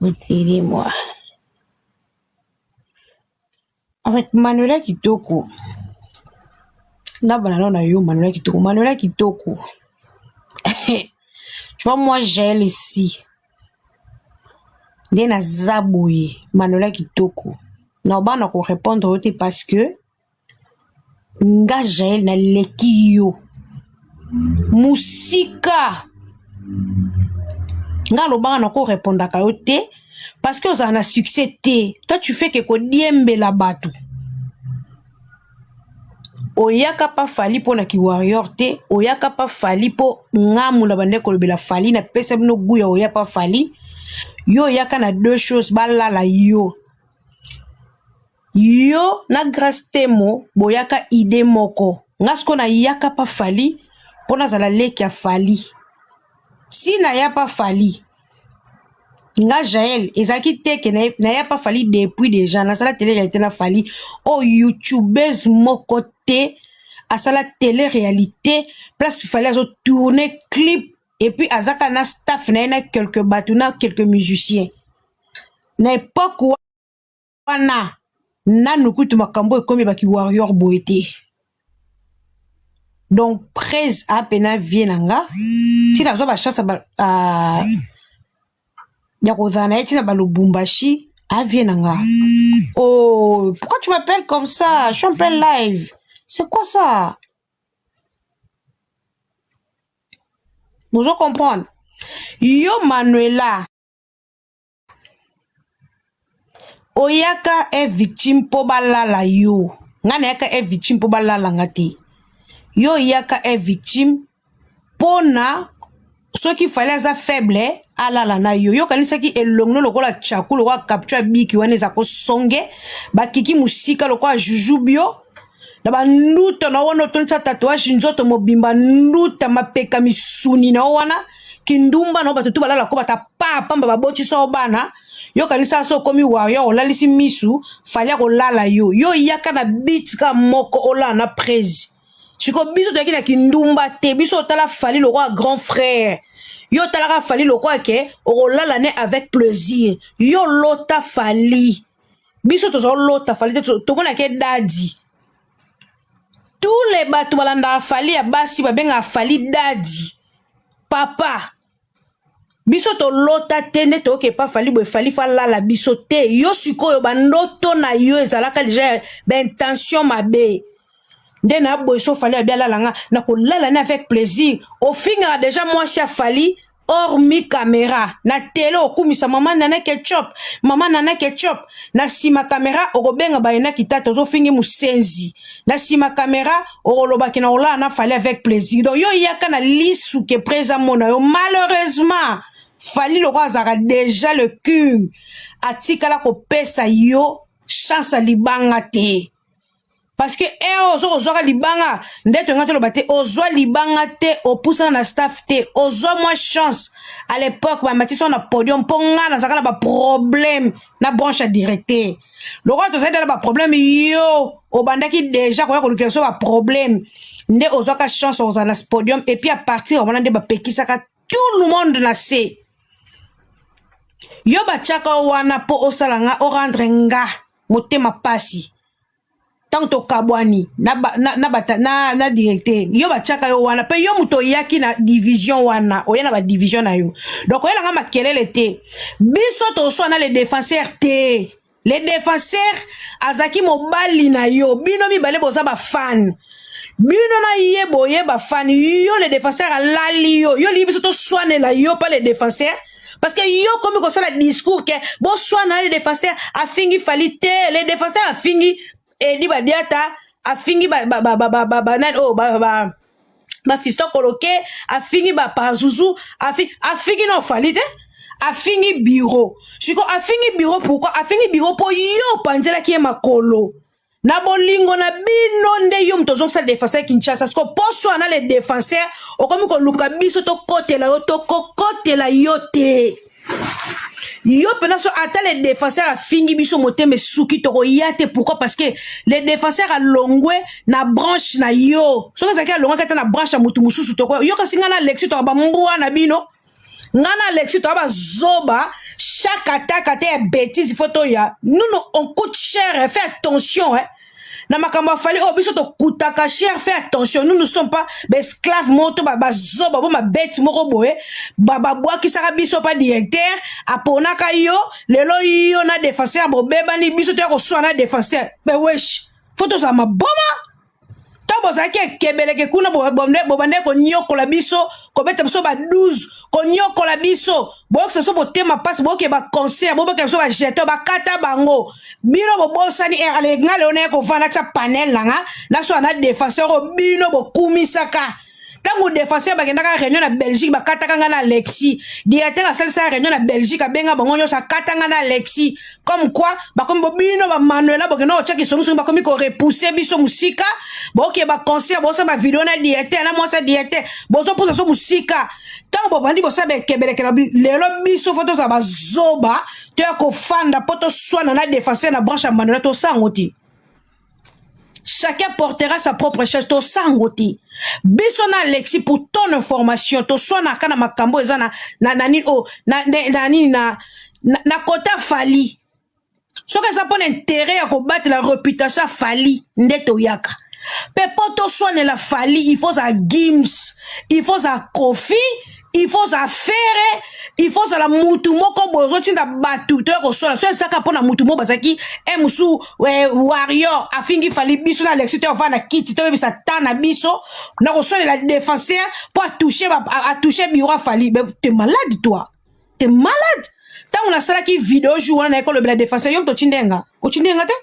Retirez-moi. En fait, Manuela Kitoko. Manuela Kitoko. Manuela Kitoko. Tu vois, moi, j'ai ici. Dena Zabouye. Manuela Kitoko. Non, bah, on répondre parce que nga Jael na lekiyo. Musika. Nga lobanga na ko répondre à yote parce que vous avez un succès té. Toi tu fais que ko diembe la batu. Oyaka pa fali po na ki warrior té, oyaka pa fali po ngamu na bande ko lobela fali na pesa bino guya oya pa fali. Yo yaka na deux choses balala yo. Yo na grâce temo boyaka idée moko. Ngasko na yaka pa fali po na zala leki ya fali. Si na ya pas fali, nga Jael, ezaki te ke na ya pas fali depuis déjà, na sala télé-réalité na fali, oh youtubeuse moko te, a sala télé-réalité, place fali azo tourner clip, et puis azaka na staff na quelques bateaux, na quelques musiciens. Na époque wana, na nukutu makambo e komi baki warrior boete. Donc, presse à pena vienanga. Si la zoba chasse à Yakozana, si la Lubumbashi, à vienanga. Oh, pourquoi tu m'appelles comme ça? Je suis en plein live. C'est quoi ça? Vous allez comprendre. Yo Manuela. Oyaka est victime pour balala yo. Nganeka est victime pour balala ngati. Yo yaka est victime pona ce qui fallait za faible ala la na yo kanisa ki elongno lokola chaku lokola capture biki wane za ko songe ba kiki musika lokola jujubio na ba nduto na wono tonsa tatouage nzoto mobimba nduta mapeka misuni na wana kindumba no batutu balala ko bata papa ba boti so bana yo kanisa so komi warrior olalisi misu fallait ko lala yo yaka na bitka moko ola na prezi. Tu ko biso to yakina kindumba te biso tala fali le roi grand frère yo tala fali le roi ke olala ne avec plaisir yo lota fali biso to lota fali to mona ke dadi tous les bateaux balanda fali ya basi ba benga fali dadi papa biso to lota te ne to ke pa fali bo fali fala la biso te yo sikoyo bandoto na yo ezalaka déjà intention mabe. Dès na boiso fallait bien la langa na ko lala na avec plaisir au finira déjà moi si a fali hormis caméra na télé okumisa maman nana ketchup na sima caméra okobenga bayena kitata zo fingi musenzi na sima caméra okoloba kina ola na fali avec plaisir donc yo yaka na lisu ke présent mona yo malheureusement fali le roi azara déjà le cul atikala ko pesa yo chance libanga te. Parce que ozo libanga ndeto ngato lo bate ozo libanga te opousa na staff te ozo moi chance à l'époque ba matison na podium ponga na zakala ba problème na branche à directeur le roi to ça ba problème yo obandaki déjà ko ya ko ba problème nde ozo ka chance ozo na podium et puis à partir on a de ba pekisaka tout le monde na se yo ba chaka wana po osalanga o rendre nga motema pasi. Tant to kabwani na directeur yo ba chaka yo wana pe yo muto yaki na division wana oya na ba division na yo donc oya nga makelele te biso to so na les défenseurs te les défenseurs azaki mobali na yo bino mi bale boza ba fan bino na yebo yeba fan yo les défenseurs alali yo li biso to soane la yo pas les défenseurs. Parce que yo comme ko sala discours que bon soane les défenseurs a fingi falite les défenseurs a fingi et di ba diata a fingi ba fiston coloqué a fingi ba pazuzu a fingi no falite a fingi bureau siko a fingi bureau pourquoi a fingi bureau po yo panzela ki makolo na bolingo na bino nde yo mtozo sa défenseur Kinshasa parce que poso na les défenseurs o comme ko luka biso to côté la yo to côté la yote. Yo penaso ata les défenseurs a fingi biso moteme suki to yate pourquoi parce que les défenseurs a longwe na branche na yo so ka zaki a longwe kata na branche a mutu mususu to yo ka singa na lexi to ba mbwa na bino Ngana Alexis to ba zoba chaque attaque est bêtise photo ya. Nous on coûte cher, fais attention hein. Na makamba fali oh biso to kutaka cher, fais attention. Nous ne sommes pas esclaves moto ba zoba ba bête moko boye. Baba boa ki saka biso pas directeur apona ka yo lelo yo na défenseur bo beba ni biso to ko so na défenseur. Mais wesh, photo za maboma. Tobo zaki kebeleke kuna bobande ko nyoko la biso ko beta biso ba 12 ko nyoko la biso bo que so botema passe bo ke ba concert bo ke so ba jeto ba kata bango bino bo bosani ale ngale one ko vana cha panel langa na so na défenseur ko bino bo kumisaka tango défenseur ba kendaka réunion na Belgique ba kata kanga na Alexis directeur a salsa réunion na Belgique a benga bango sa kata kanga na Alexis comme quoi ba comme bino ba Manuela bo keno chaki solution ba comme ko repousser biso musika bo ke ba concert bo sa ba vidéo na directeur na moi sa directeur bo so posa so musika tango bo bandi bo sa be kebeleke na lelo biso photo za ba zoba to ya ko fanda poto swana na défenseur na branche Manuela to sangoti. Chacun portera sa propre charge. To sangoti. Bisona Alexis pour ton information. To sona kana makambo eza na kota fali. So que ça pon intérêt à combattre la réputation fali ndeto yaka. Pepo to soine la fali, il faut ça Gims, il faut ça Kofi, il faut ça Ferre, il faut ça la mutu moko bozo tinda batu to ko sola. So ça ka pona mutu mo bazaki emusu warrior afingi fali biso na Alexis to va na kiti to bisa tana biso na ko sola la défenseur pour toucher biro fali. T'es malade toi. T'es malade. Tant on a ça qui vidéo jouant na école de la défenseur yom to chindenga. O chindenga te?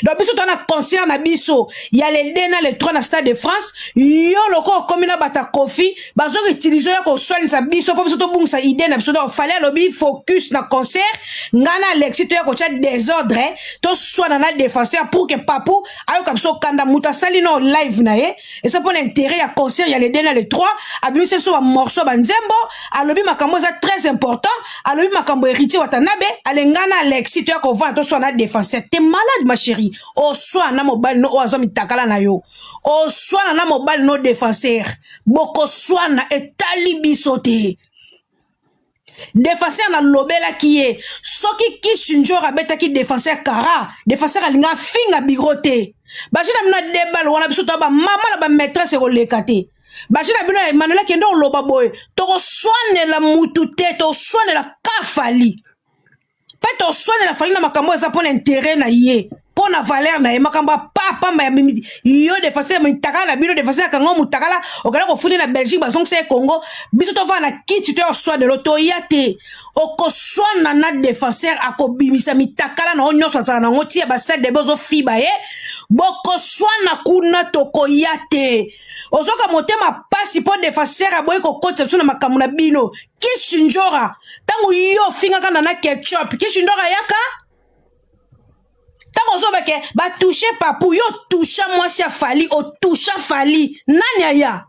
Donc biso to na concert na biso ya le dena le 3 na Stade de France yo loko comme na bata Kofi bazo utiliser ya ko soigner sa biso pour biso to bungsa idée na biso to fallait lobby focus na concert ngana Alexis to ya ko cha désordre to soigner na défenseur pour que papou ayo ka biso kanda muta sali no live na ye et ça pour l'intérêt ya concert ya le dena le 3 abimi so ba morceau ba nzembo alobi makambo za très important alobi makambo héritier watanabe alengana Alexis to ya ko vendre to soigner na défenseur. T'es malade ma chérie. O soit na mobile no oazo mitakala na yo. O soit na mobile no défenseur. Boko soit na etali bisote. Défenseur na lobela kiye. Soki Kishinjo rabeta ki défenseur kara. Défenseur alinga finga bigote. Bajina mina debal wana bisoto ba mama la ba maîtresse ko lekate. Bajina bino Manuela kendo loba boy. Toko soane la mutute to soane la kafali. Pas to soane la fali na makambo za pona intérêt na ye. Pona valeur na ye makamba papa ma mimi yo défenseur mutakala na bino défenseur kango mutakala okala ko funi na Belgique bazong se Congo biso to va na kiti to soa de loto yate oko soa na défenseur akobimisa mitakala na onyo sa na ngoti ba sa de bozo fiba ye boko soa na kuna toko yate ozoka motema pasi po défenseur aboye ko kotsa na makamu na bino Kishinjora tangu yo finga kana na ketchup Kishinjora yaka tant qu'on que ba toucher papou yo toucha moi si fali o toucha fali nani aya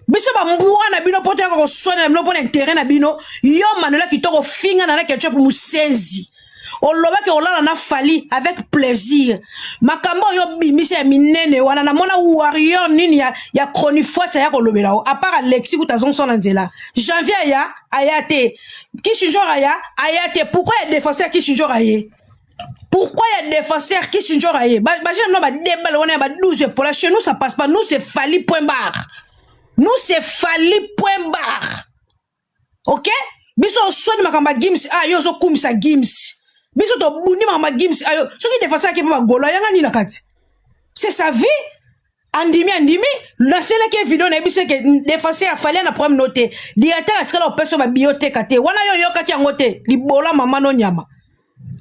biso ba mbuwa na bino poto ko sona na bino intérêt na bino yo Manuela kitoko finga na ketchup musezi o loba ke olala na fali avec plaisir makambo yo bimisi ya minene wana na mona warrior nini ya chronifote ya ko lobela a part Alexis kutazon sona nzela janvier ya ayate Kishinjora ya ayate pourquoi ya défenseur Kishinjora ye. Pourquoi il y a des défenseurs qui sont toujours ailleurs? J'ai pas débat, on a 12 pour la chez nous ça passe pas. Nous c'est Fali point barre. Nous c'est Fali point barre. Ok? Biso soin makamba Gims ah yo so kumisa Gims. Biso to bundi makamba Gims ah yo so qui défenseur qui pas golo yanga ni nakati. C'est sa vie. Andimi la seule qui vidéo na bise que défenseur Fali na problème noté. Directeur a tiré la personne ba bibliothèque ate. Wana yo kati ngote libola mama no nyama.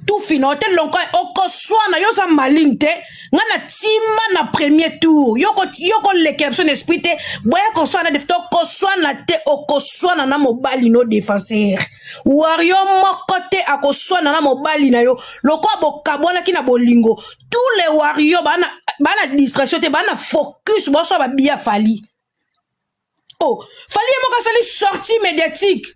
Tout fini hôtel lonko oko swana yo sa malinte ngana tima na premier tour yoko l'équipe esprit te boya ko swana de to ko swana te oko swana na mobali no défenseur wario mokote ako swana na mobali na yo loko bokabona kina bolingo tous les wario bana distraction te bana focus boso ba bia fali oh fali mo ka sali sortie médiatique.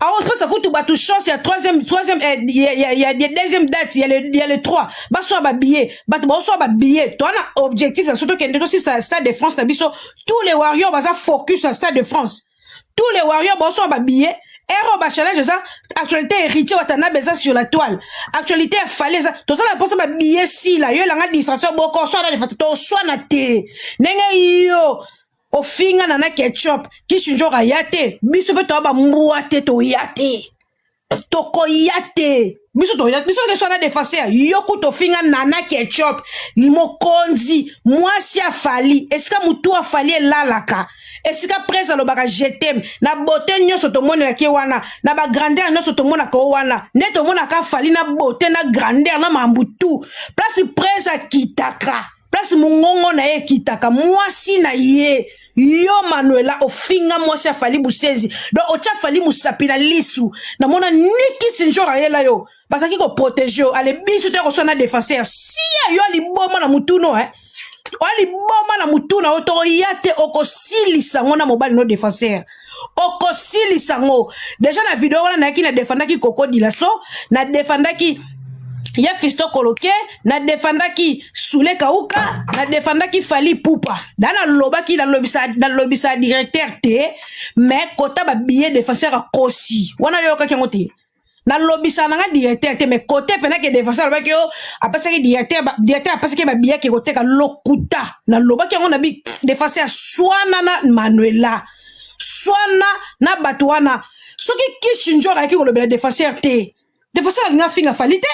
Alors, je pense que tu as chance, il y a troisième, il y a deuxième date, il y a le 3. Bah, soit bah billet, bah, soit bah billet. Toi, on a objectif, surtout qu'il y a aussi ça, Stade de France, tous les warriors, bah, ça focus sur Stade de France. Tous les warriors, bah, soit bah billet, Ero ba challenge ça actualité héritier watanabe ça sur la toile. Actualité fallait ça. Tout ça la pense ba billet si là yo la nga distraction boko so na to so na te. Nenge yo ofinga na ketchup kishinjo ga yate. Biso be to ba mbuate to yate. Toko yate. Biso to yate. Biso ke so na defacer. Yo ku to finga nana ketchup. Limo konzi. Mwasi afali. Eska mutu afali lalaka. Esika presa lo baka jetem. Na bote nyonso to mona la ke wana. Na ba grandeur nyonso to mona ko wana. Ne to mona ka fali na bote na grandeur na mambutu. Place presa kitaka. Place mungongo na ye kitaka. Mwasi na ye. Yo Manuela ofinga mwasi afali busezi. Donc ocha fali musapi na lisu. Na mona niki sinjora ye la yo. Parce que ko protéger ale bisu te ko sona défenseur. Si yo ali boma na mutuno ali boma na mutuna oto yate okosilisa ngona mobali no défenseur. Okosilisa ngo. Déjà na vidéo wana na ki na défendaki Cocodila so, na défendaki ya Fisto Koloke, na défendaki Soule Kauka, na défendaki Fali Poupa. Dana lobaki na lobisa directeur te, mais kota ba billet défenseur a kosi. Wana yo ka kengote. Na lobisa nanga directeur te, mais côté pena ke défenseur ba ke yo apasa ke directeur apasa ke ba billet ke côté ka lokuta. Na lobaki ngona bi défenseur swana na Manuela. Swana na Batwana. Soki kishinjo ra ki ko lobela défenseur te. Défenseur nga finga Fali te.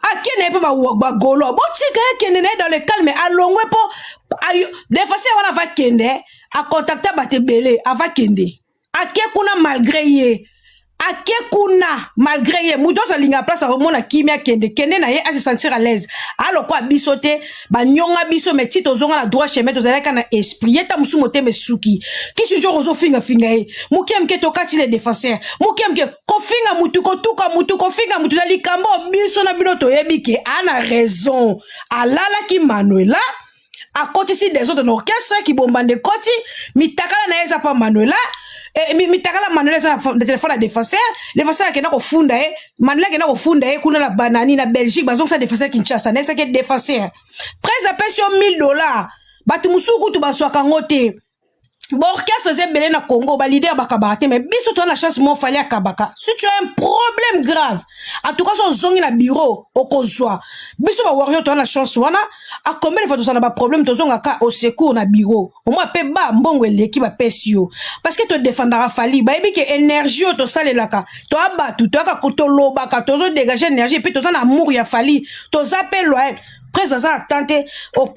Akene pe ba golo botika kende na dans le calme alongwe po défenseur wana va kende a contacter batebele ava kende ake kuna malgré ye muto sa linga place remona kimia kende na ye a se sentir à l'aise alors quoi bisote ba nyonga biso mais tito zonga na droit chemin to zalaka na esprit yeta musu mote mesuki kisu jo rozo finga ye mukem ke to kati les défenseurs mukem ke ko finga mutu ko tuka mutu ko finga mutu na likambo biso na bino to yebike ana raison alala ki Manuela à côté si des autres orchestres qui bombardent côté mitakala na eza pa Manuela mitakala Manuela za de téléphone à défenseur qui na ko funda Manuela qui na ko funda kuna la banani na Belgique bazong sa défenseur Kinshasa na esa ke défenseur près à pension $1000 batu musuku tu baswaka ngote orchestre c'est belé na Congo ba leader bakabate mais biso to na chance mon fallait akabaka si tu as un problème grave en tout cas son zongi na bureau okozwa biso ba warrior to na chance wana a combien de fois to na ba problème to zonga ka au secours na bureau au moins pe ba mbongo eleki ba pesio parce que to défendra Fali ba ebi ke énergie to salelaka to abatu to ka ko to lobaka to zo dégager énergie puis to na amour ya Fali to zappel loyal présence à tenter au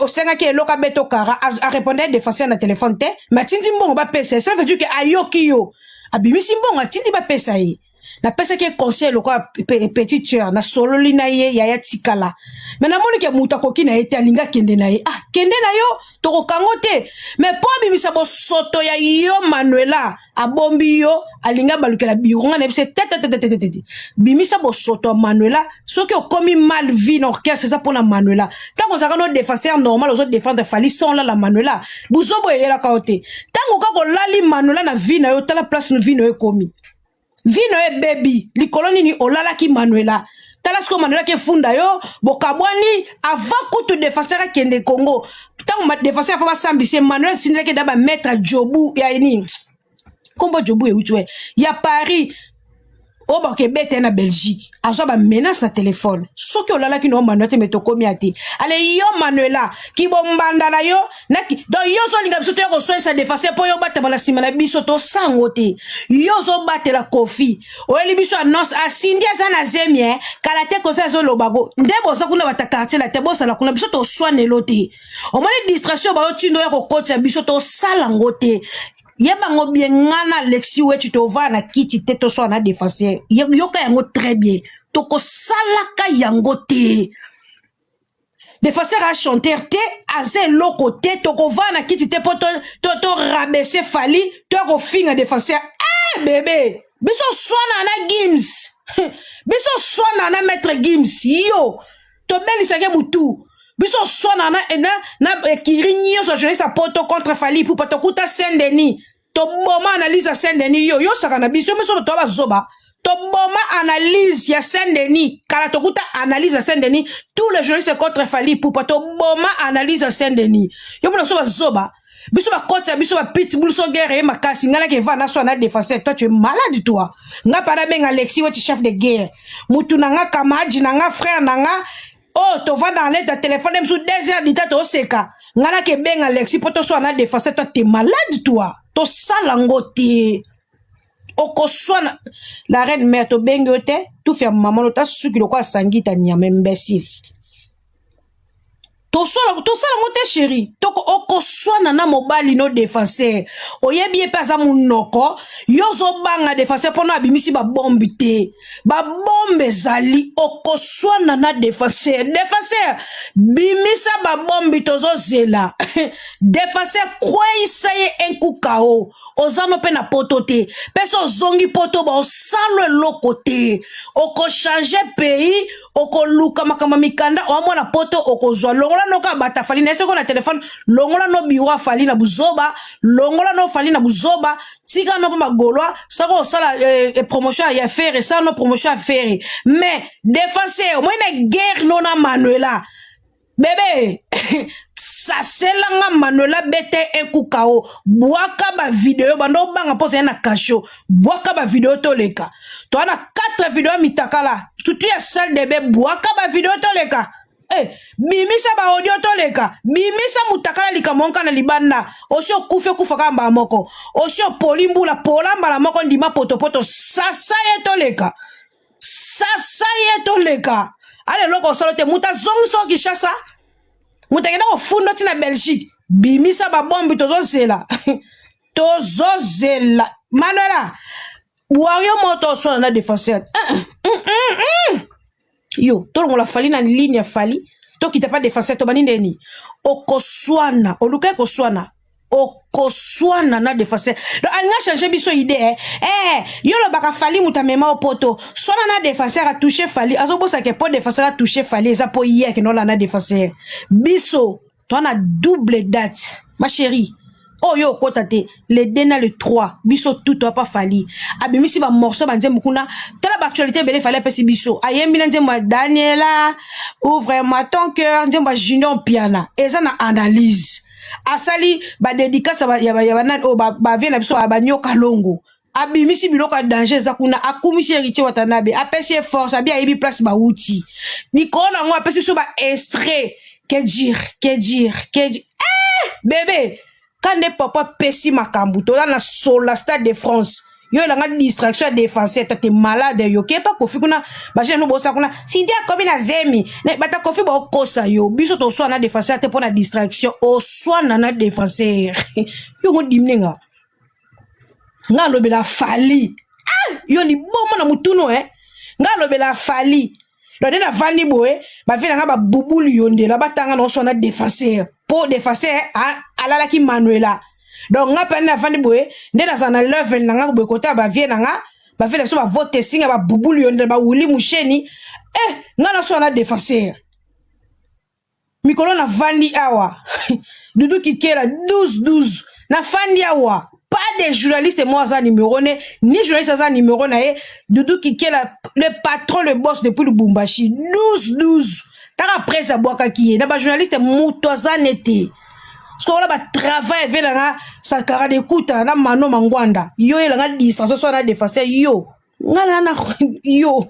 senga qui est loka beto kara a répondre défenseur na téléphone te mais tindi mbongo ba pesa ça veut dire que ayoki yo abimisi mbongo tindi ba pesa yi na pesa ke conseil loka petit tueur na solo lina ye ya tikala mais na moni ke muta koki na ete alinga kende na ye kende na yo to ko kangote mais po bimisa bo soto ya yo Manuela abombi yo alinga balukela bironga na bise tete bimisa bo soto Manuela soki okomi mal vie na orchestre c'est ça pour na Manuela tant que no défenseur normal aux autres défendre Fali sans la Manuela buzobo yela kaote tant ko lali Manuela na vie na yo tala place no vie no ekomi vino baby likoloni ni olala ki Manuela talasko Manuela ke funda yo bokabwani avant kutu défenseur kende Congo tant ma défenseur fa sambisi Manuela sinile ke daba mettre Jobu ya ni kombo Jobu e utwe ya Paris oba ke bete na Belgique azo ba menace na téléphone soki olala ki no Manuela te metokomi ate ale yo Manuela ki bombanda na yo naki donc yo zo linga biso te ko soin sa défenseur po yo bata bala sima na biso to sangote yo zo bate la Kofi o eli biso annonce asindi azana zemie kala te Kofi azo lobago ndebo za kuna bata quartier la te bosa la kuna biso to soine lote o moni distraction ba yo tindo ya ko kocha biso to sala ngote yeba ngo bien ngana Lexi we tu te va na kiti te to so na défenseur yoka yango très bien to ko salaka yango te défenseur a chanter te aze loko te to ko va na kiti te po to rabaisser Fali to ko finga défenseur bébé biso swana na Gims biso swana na maître Gims yo to belisa ke mutu biso swana na kirinyo so jeunesse a poto contre Fali pour to kuta Saint-Denis to boma analyse à Saint-Denis yo saka na biso miso to ba zoba to boma analyse ya Saint-Denis kala to kuta analyse à Saint-Denis tous les journalistes contre Fali pour to boma analyse à Saint-Denis yo mona so ba zoba biso ba kota biso ba pitbull so guerre et makasi ngala ke va na so na défenseur toi tu es malade toi nga para benga Alexis weti chef de guerre mutu nanga kamadi nanga frère nanga oh to va dans l'aide de téléphone même sous 2 heures du temps to seka ngala ke benga Alexis poto so na défenseur toi tu es malade toi to salangote oko swana la reine mère to bengote tout fait maman ta suki lo kwa sangita nyama imbécile to sala mote chéri toko oko swana na mobali no défenseur oyebi pe aza munoko yozo banga défenseur pona abimisi ba bombi te ba bombe zali oko swana na défenseur bimisa ba bombi tozo zela défenseur kwisa ye enkukao ozano pe na poto te peso zongi poto ba osalo lokote oko changer pays oko luka makama mikanda o amona poto oko zwa longola no ka bata fali na seko na téléphone longola no biwa fali na buzoba longola no fali na buzoba tika no pa magolwa sako sala promotion ya faire ça no promotion à faire mais défenseur moi na guerre non na Manuela bébé ça c'est là Manuela bete ekukao boaka ba vidéo bando banga pose na kasho boaka ba vidéo toleka to ana 4 vidéos mitakala surtout ya salle de bain boaka ba vidéo toleka bimisa ba audio toleka bimisa mutakala likamonka na libanda osio kufa kamba moko osio polimbula polamba la moko ndima poto sasa ye toleka ale loko solote muta zongi so kishasa mutakenda ko fundo tina Belgique bimisa ba bombi tozozela Manuela Wario moto so na défenseur yo to la fali na ligne ya fali to kita pas défenseur to bani ndeni okoswana oluka koswana okoswana na défenseur donc anga changer biso idée yo lo baka fali mutamema opoto swana na défenseur a toucher fali azobosa ke po défenseur a toucher fali eza po hier ke no la na défenseur biso to na double date ma chérie. Oh yo kotate le dena le 3 biso tout toi pas fali abimisi ba morceau ba nzembo kuna tala ba actualité belé fallait pesi biso ayembi nzembo Daniela ouvre-moi ton cœur nzembo Junior Piana eza na analyse asali ba dédicace ya ba o ba vient na biso ba nyoka longo abimisi biloko ya danger za kuna akumisi héritier watanabe apesi force abi ayebi place ba outil nikona ngo apesi biso ba extrait que dire bébé quand des papa pessi makambuto dans la sola stade de France yo la distraction défenseur t'es malade yo ke pas kofi kuna ba je no bosa kuna sindia komi na zemi ba ta kofi ba kosa yo biso to so na défenseur te pour na distraction o so na défenseur yo ngo dimninga nga lobela fali yo li bomo na mutuno nga lobela fali do de na vandi boe ba vina nga ba bubulu yonde la batanga no so na défenseur pour défenseur alala ki Manuela donc nga pena vandi boe nde na sana level na nga kota ba vie na nga ba vina so ba vote singa ba bubulu yonde ba wuli musheni nga na so na défenseur mikolo na vandi awa dudu kikela 12 na vandi awa pas de journaliste moi ça numéro ni journaliste ça numéro na Doudou Kikela le patron le boss depuis le Bumbashi 12 t'as après ça boaka qui est na ba journaliste mutoza nete so la ba travail avec la sa cara d'écoute na mano mangwanda yo la nga distance so na défenseur yo ngala na yo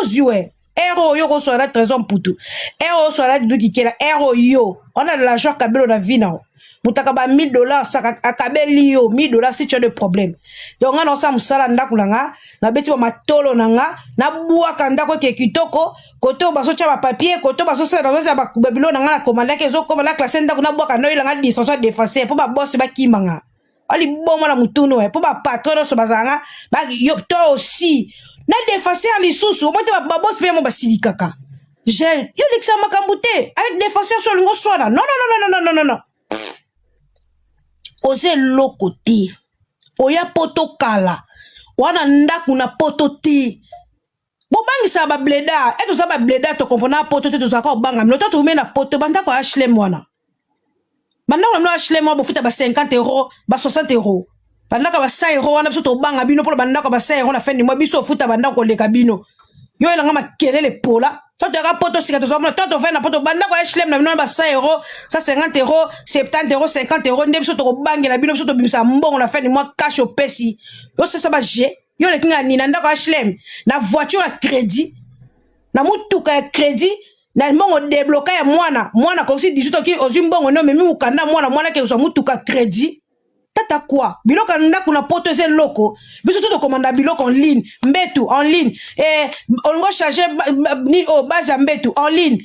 zue Ero yo ko so la trésor putu ero so la Doudou Kikela ero yo on a de l'argent kabelo na vie na mutaka ba $1000 saka akabeli yo $1000 si tu as de problème donc on sa musala ndako langa na beti ba matolo nanga na buaka ndako ke kitoko koto baso cha ba papier koto baso sa dans ba babilo nanga na komanda ke zo koma la classe ndako na buaka no ilanga distance défenseur pour ba boss ba kimanga ali bomo na mutuno pour ba patron so bazanga ba yo to aussi na défenseur li susu mo te ba boss pe mo ba silikaka je yo lexa makambute avec défenseur so lingo swana non ose lokoti oya poto kala wana ndaku na poto ti bobangisa ba bleda eto za ba bleda to kompona poto te to za ka banga mino to mena poto banda ko HLM wana banda ko no HLM bo futa ba 50 €, ba 60 €, banda ka ba 100 € wana biso to banga bino pour banda ka ba 100 € na fin du mois biso futa banda ko leka bino yo elanga makelele pola Toi, tu as poto, toi, tu fais n'importe quoi. Banda, quoi, HLM, na 100 euros, 150 euros, 70 euros, 50 euros, n'importe sur ton banque, la bino, sur ton bimsa, on a fait du mois cash au pessi. Yo, c'est ça, bah, j'ai. Yo, les kinga, ni, nanda, quoi, HLM, na voiture à crédit, na moutuka à crédit, na mbongo débloqué ya mwana, comme si 18 ans, aux mbongo, non, mais mukanda, mwana, qui est moutuka crédit. Tata quoi? Biloko nda kuna poto ze loko. Biso tout commanda biloko en ligne, mbetu en ligne. On va charger ni au base mbetu en ligne.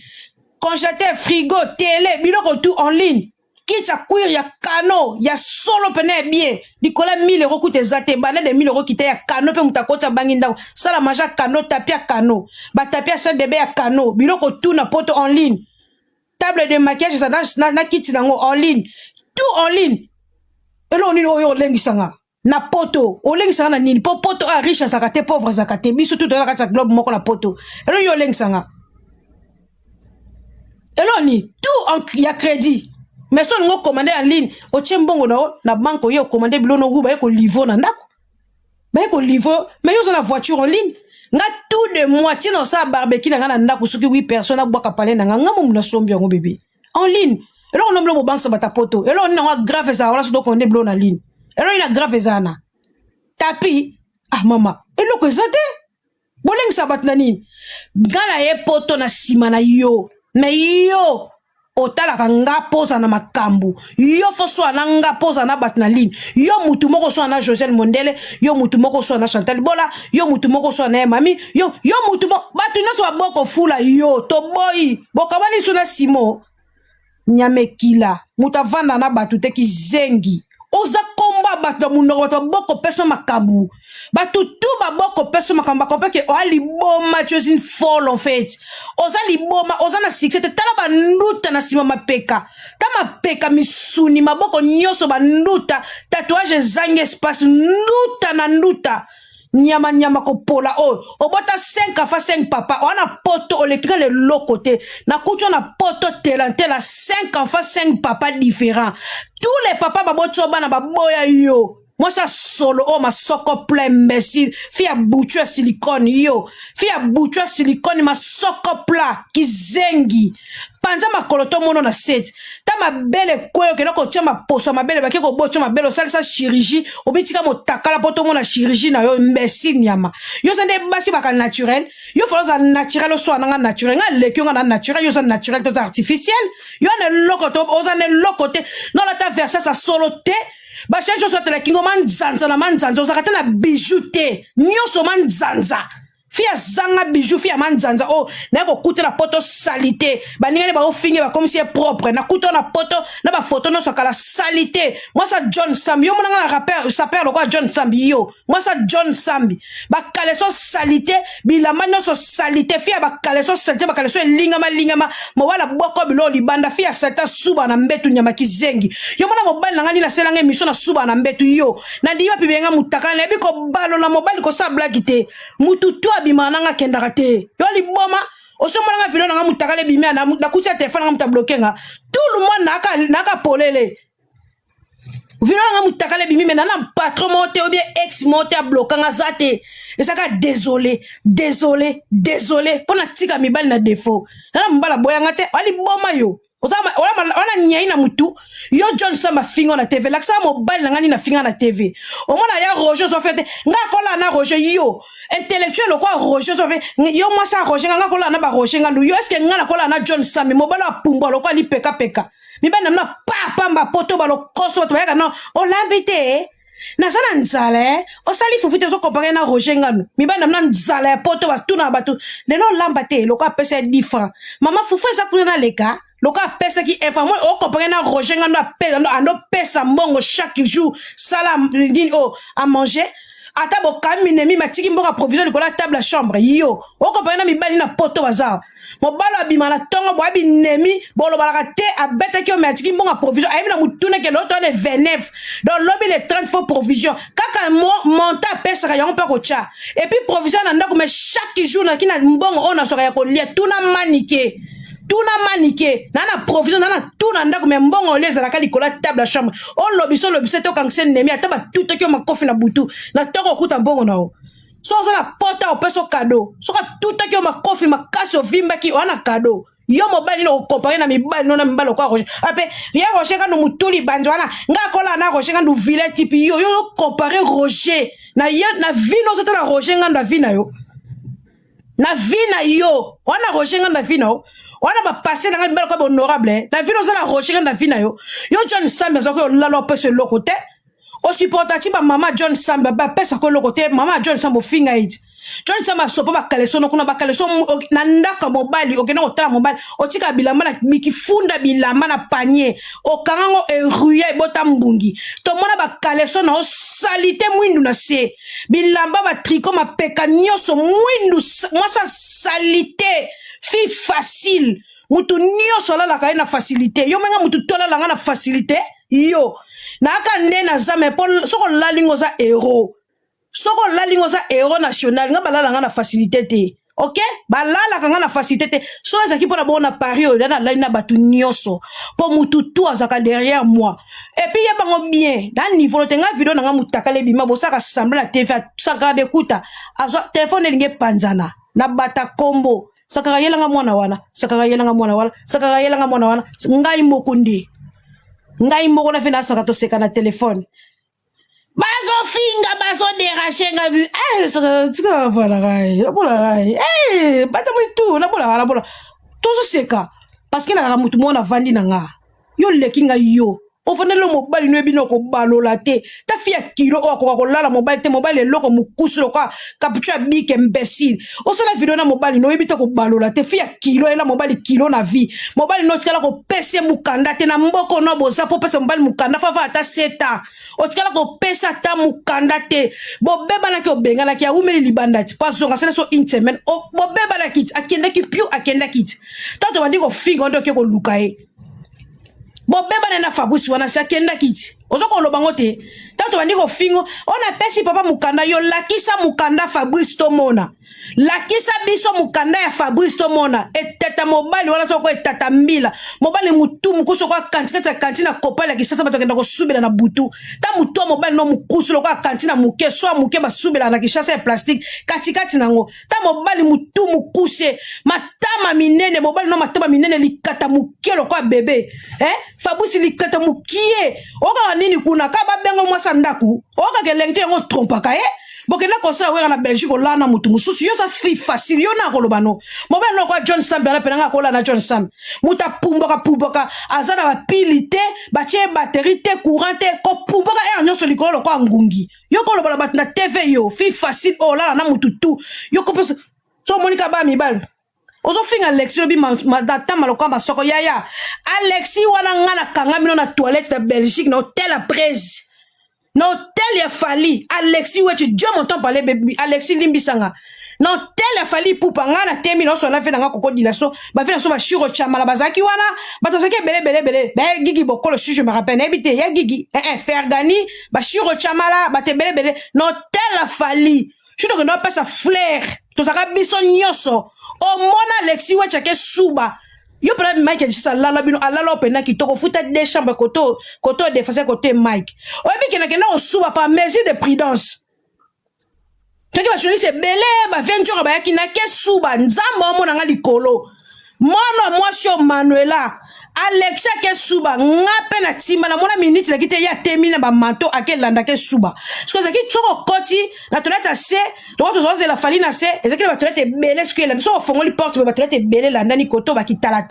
Congélateur, frigo, télé, biloko tout en ligne. Kita cuir ya cano, ya solo pene bien. Nicolas 1000 euros coûte zate, bana de 1000 euros qui ya cano pe mutakota banginda. Sala maja cano, tapia cano. Ba tapia sel de be ya cano. Biloko tout na poto en ligne. Table de maquillage ça na kit nango en ligne. Tout en ligne. Elo nini oyo lengisanga na poto olengisanga na nini poto a riche zakate pauvre zakate biso tout dans la globe moko na poto elo yo lengisanga elo ni tout en ya crédit mais son ngo commander en ligne o tchembongo na banque yo commander bilono gu ba ko livre na ndako ba ko livre mais yo na voiture en ligne nga tout de moitié dans sa barbecue na ndako soki 8 personnes abwaka pale na nga mo na sombi ngo bébé en ligne. Et là, on a un banque sur ta poto. Et là, on a grave ça. On a on est bleu en ligne. Et là, il a grave ça. Tapi. Ah, maman. Et là, que ça te? Boleng sa bat nani. Gala ye poto na simana yo. Mais yo. Otala kanga posa na makambu. Yo foso ananga posa na bat na ligne. Yo mutu moko so na Josel Mondele. Yo mutu moko so na Chantal Bola. Yo mutu moko so na Mami. Yo mutu moko. Batu na so boko fula yo. To boy. Bokamani suna Simo. Nyame kila muta vanda na batu te ki zengi oza komba batu munoko batu boko peso makambu batu tout ba boko peso makambu kompa ke o ali boma tu es une folle en fait oza li boma oza na succès te tala ba nduta na sima mapeka ta mapeka misuni maboko nyoso ba nduta tatouage zangi espace nduta na nduta nyama ko pola obota 5 fa 5 papa on a poto o le l'autre côté na kucho na poto telante la 5 fa 5 papa différents tous les papas babotso bana baboya yo moi ça solo ma soko plein imbécile fia bouture silicone yo fia bouture silicone ma soko plat ki zengi panza makoloto mono na set ta ma belle koyo ke loko tia ma poso ma belle ba ke ko botio ma belle salsa chirurgie obitika motakala poto mona chirurgie na yo imbécile nyama yo sande basi baka naturel yo foloza naturel so na naturel nga lekyo nga na naturel yo sa naturel to artificiel yo na lokoto oza ne lokote non la ta verser sa solo te ba change so te la kingo manzanza na manzanza ozakata na bijou te nyoso manzanza fia zanga bijou fia manzanza na ko kuta la poto salité ba ningane ba ofinge ba comme si est propre na kuta na poto na ba photo no so kala salité moi ça John Sambi yo mona na rappeur ça perd quoi John Sambi yo moi ça John Sambi ba kaleso salité bilamba no so salité fia ba kaleso salité ba kaleso lingama mo wala boko bilo libanda fia sata suba na mbetu nyama kizengi yo mona mobile na ngani la selanga mission na suba na mbetu yo na diwa pibenga mutaka na bi ko balo na mobile ko sa blague te mututu bimananga kendaka te yo liboma osomona nga video nga mutakale bimia na kutia téléphone nga muta bloquer nga tout le monde naka polele video nga mutakale bimia na patron monté ou bien ex monté a bloquer nga zate et ça ka désolé pona tika mibali na défaut na mbala boya nga te ali boma yo ona nyai na mutu yo John Samba fingo na TV laksa mobile na ngani na finga na TV o mona ya Roger so fete nga kola na Roger yo intellectuel quoi Roger so fe yo moi ça Roger nga kola na ba Roger nga yo est-ce que nga na kola na John Samba mobile a pumba lo kwa li peka mi ba na pamba poto ba lo koso to ya no o l'habité na sana nzale o sali fufite zo comparer na Roger ngano mi ba na nzale poto ba tuna batu lelo lambate lo kwa pesa 10 francs mama fufu esa kuna leka loka pesa qui informe o comparer na Roger ngano ando pesa mbongo chaque jour salam à manger ata bo kamine mi matiki mboka provision de la table à chambre yo o comparer na mi bali na poto bazar mo balo abima na tongo bo abinemi bo lo balaka te abeta ki o matiki mboka provision ayi na mutune ke l'autre de 29 donc lobi les 30 fois provision kaka monta pesa ya on pa ko cha et puis provision na ndako mais chaque jour na kina mbongo on a soka ya ko lia tuna manike nana provision nana tuna ndako me mbongo leza la kalikola table à chambre o lobiso to kanksen nemi ataba tout ki o makofi na butu na toko kuta mbongo nao so ça la porte au peso cadeau so ka tout ki o makofi makasi o vimba ki o na cadeau yo mobali no comparer na mibali no na mibali kwa roche ape ya roche ka no mutuli banjwana nga kola na roche ka no vilain type yo comparer roche na vie no zata na roche nga na vie na yo na vie na yo wana roche nga na vie na yo wana ba passer na mibali kwa honorable na vie no zata na roche nga na vie na yo John Sambe zo ko lalo peso le côté o supportati ba mama John Sambe ba pesa ko le côté mama John Sambe finga it John Sama sopo ba kaleso no kuna ba kaleso na ndaka mobali okena otala mobali otika bilamba na mikifunda bilamba na panier okango eruya ebota mbungi to mona ba kaleso na salite mwindu na se bilamba ba tricot ma peka nyoso mwindu mwasa salite fi facile mutu nyoso la ka na facilité yo menga mutu tola la na facilité yo na aka ndena zame pol soko lalingo za héros soko lalingo za héros national nga balala nga na facilité te ok balala nga na facilité te so ezaki pona bona pario na lalina batu nyoso po mutu tu azaka derrière moi et puis yebango bien dans niveau te nga video nga mutakale bima bosaka sembla la TV saka de kuta azo téléphone elinge panzana na bata kombo saka yela nga mwana wana saka yela nga mwana wana saka yela nga mwana wana ngai moko na fina saka to seka na téléphone bazo finga bazo déracher nga tika voilà gai bata mwitu na bola tozo seka parce que na mutu mona vandi na nga yo leki nga yo ofanele mobali no ebino ko balola te ta fia kilo o ko lala mobali te mobali loko mukusu ko capucha big imbécile o sala video na mobali no ebito ko balola te fia kilo ela mobali kilo na vie mobali no tikala ko pese mukanda te na mboko no boza po pese mobali mukanda fa ata 7 ans o tikala ko pesa ta mukanda te bo beba na ki obenga na ki a umeli libanda ti paso nga sele so une semaine o bo beba na kit akenda ki piu akenda kit tato bandi ko finga ndo ke ko lukae bo beba na Fabrice wana sa kenda kiti ozoko lobango te tato bandi ko fingo ona pesi papa mukanda yo lakisa mukanda Fabrice to mona lakisa biso mukanda ya Fabrice to mona etata mobali wala soko etata mbila mobali mutu mukuso kwa kantina kopala kisasa bato kenda ko subela na butu ta mutu mobali no mukuso lokwa kantina muke so muke ba subela na kishasa ya plastique katikati nango ta mobali mutu mukuse matama minene mobali no matama minene likata muke lokwa bebe Fabrice likata mukie oka nini kuna ka ba bengo mwasa ndaku oka kelengte ngo trompaka bokena kosa wera na Belgique olana mutu mususu yo sa fi facile yo na kolobano mobali no kwa John Sambe na penanga kola na John Sambe muta pumboka azana ba pilité ba tie batterie te courant te ko pumboka nyoso likolo kwa ngungi yo kolobana bat na TV yo fi facile olana na mutu tu yo ko so Monica ba mi bal ozo finga Alexis bi data maloko masoko yaya Alexis wana ngana kanga mino na toilette de Belgique na hôtel à prise na hôtel ya fali Alexis wetu Dieu m'entend parler baby Alexis limbisanga na hôtel ya fali pupa ngana temi no so na fe nga koko dilaso ba fe na so ba shiro chama la bazaki wana batozaki bele ba gigi bokolo je me rappelle ebité ya gigi Fergani ba shiro chama la ba te bele na hôtel la fali je te no pas sa flair to saka biso nyoso o mona Alexis wetu ke suba yo pela Mike Jisa lala bino alala opena ki toko futa des chambres koto défense côté Mike o bi kena o suba par mesure de prudence teki ba choni se belé ba venture ba yakina ke suba nzamba o mona nga likolo mono mwasio Manuela Alexia ke suba ngape na timba na mona minute la kite ya temi na ba manto akelanda ke suba parce que ki tsoko koti na toilette se to zo la fali na se ezaki ba toilette belé ce que la so fongoli porte ba toilette belé la ndani koto ba kitala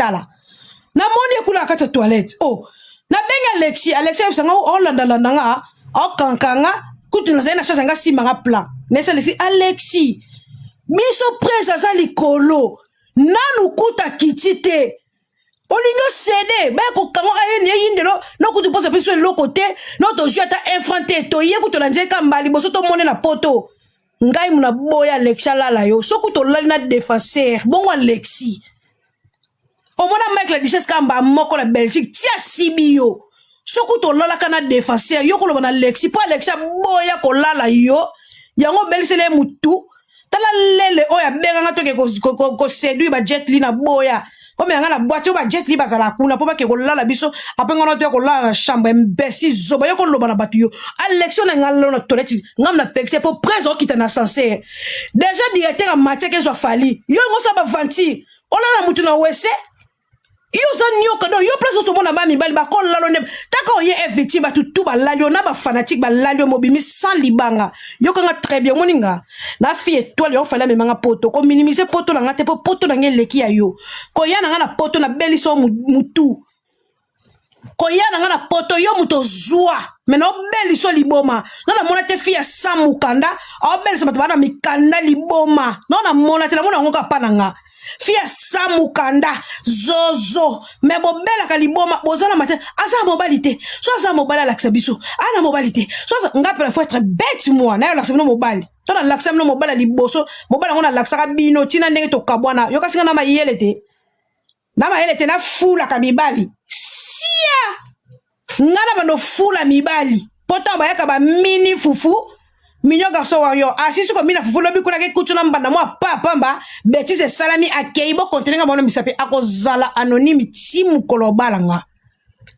na moni kula kata toilette na benga Alexia sanga o landa nga o kankanga kutu na na chance nga simba nga plan nesa Alexis biso presa za likolo nanu kuta kitite olingo cédé ba ko kango ayeni yindelo no kutu posa piso le côté no to jota infranté to ye kuto lanze kambali boso to mone na poto ngai muna boya Alexia la yo so kuto lana défenseur bongo Alexis o mona Mike la dichesse kamba moko la Belgique tia sibio so kuto lala kana défenseur yo ko lo na Alexis po Alexia boya ko lala yo yango belisele mutu tala lele oya benga nga toke ko séduire ba jet li na boya comme yanga na boîte ba jet li bazala kuna po ba ke kolala biso après ngona to kolala na chambre imbécile zoba yo ko loba na batu yo élection na ngalo na toilette ngam na pexe pour présent qui na censé déjà directeur en matière que soit fali yo ngosa ba vanti olala mutu na wese yo za nyoka do yo place so mona ba mi bali ba ko lalo ne taka oye eviti ba tutu ba lalio na ba fanatique ba lalio mobimi sans libanga yo kanga très bien moninga na fille étoile yo fala memanga poto ko minimiser poto na ngate po poto na ngeleki ya yo ko yana nga na poto na beliso mutu ko yana nga na poto yo muto zwa mena beliso liboma na mona te fille samu kanda o beliso bato bana mikanda liboma na mona te na mona ngoka pananga fia samukanda zozo me bobela kaliboma bozana matin asa mobilité so asa mobile l'accès biso ana mobilité so ngapela faut être bête moi na l'accès no mobile to na l'accès no mobile liboso mobile ngona l'accès ka bino tina ndenge to kabwana yo kasinga na mayelete na fula kamibali sia ngana bano fula mibali poto bayaka ba mini fufu Mignon garçon warrior assis comme mina fufu lobi kuna ke kutuna mbanda moi pamba betise salami akeibo contenir ngamo misape akozala anonyme timu kolobalanga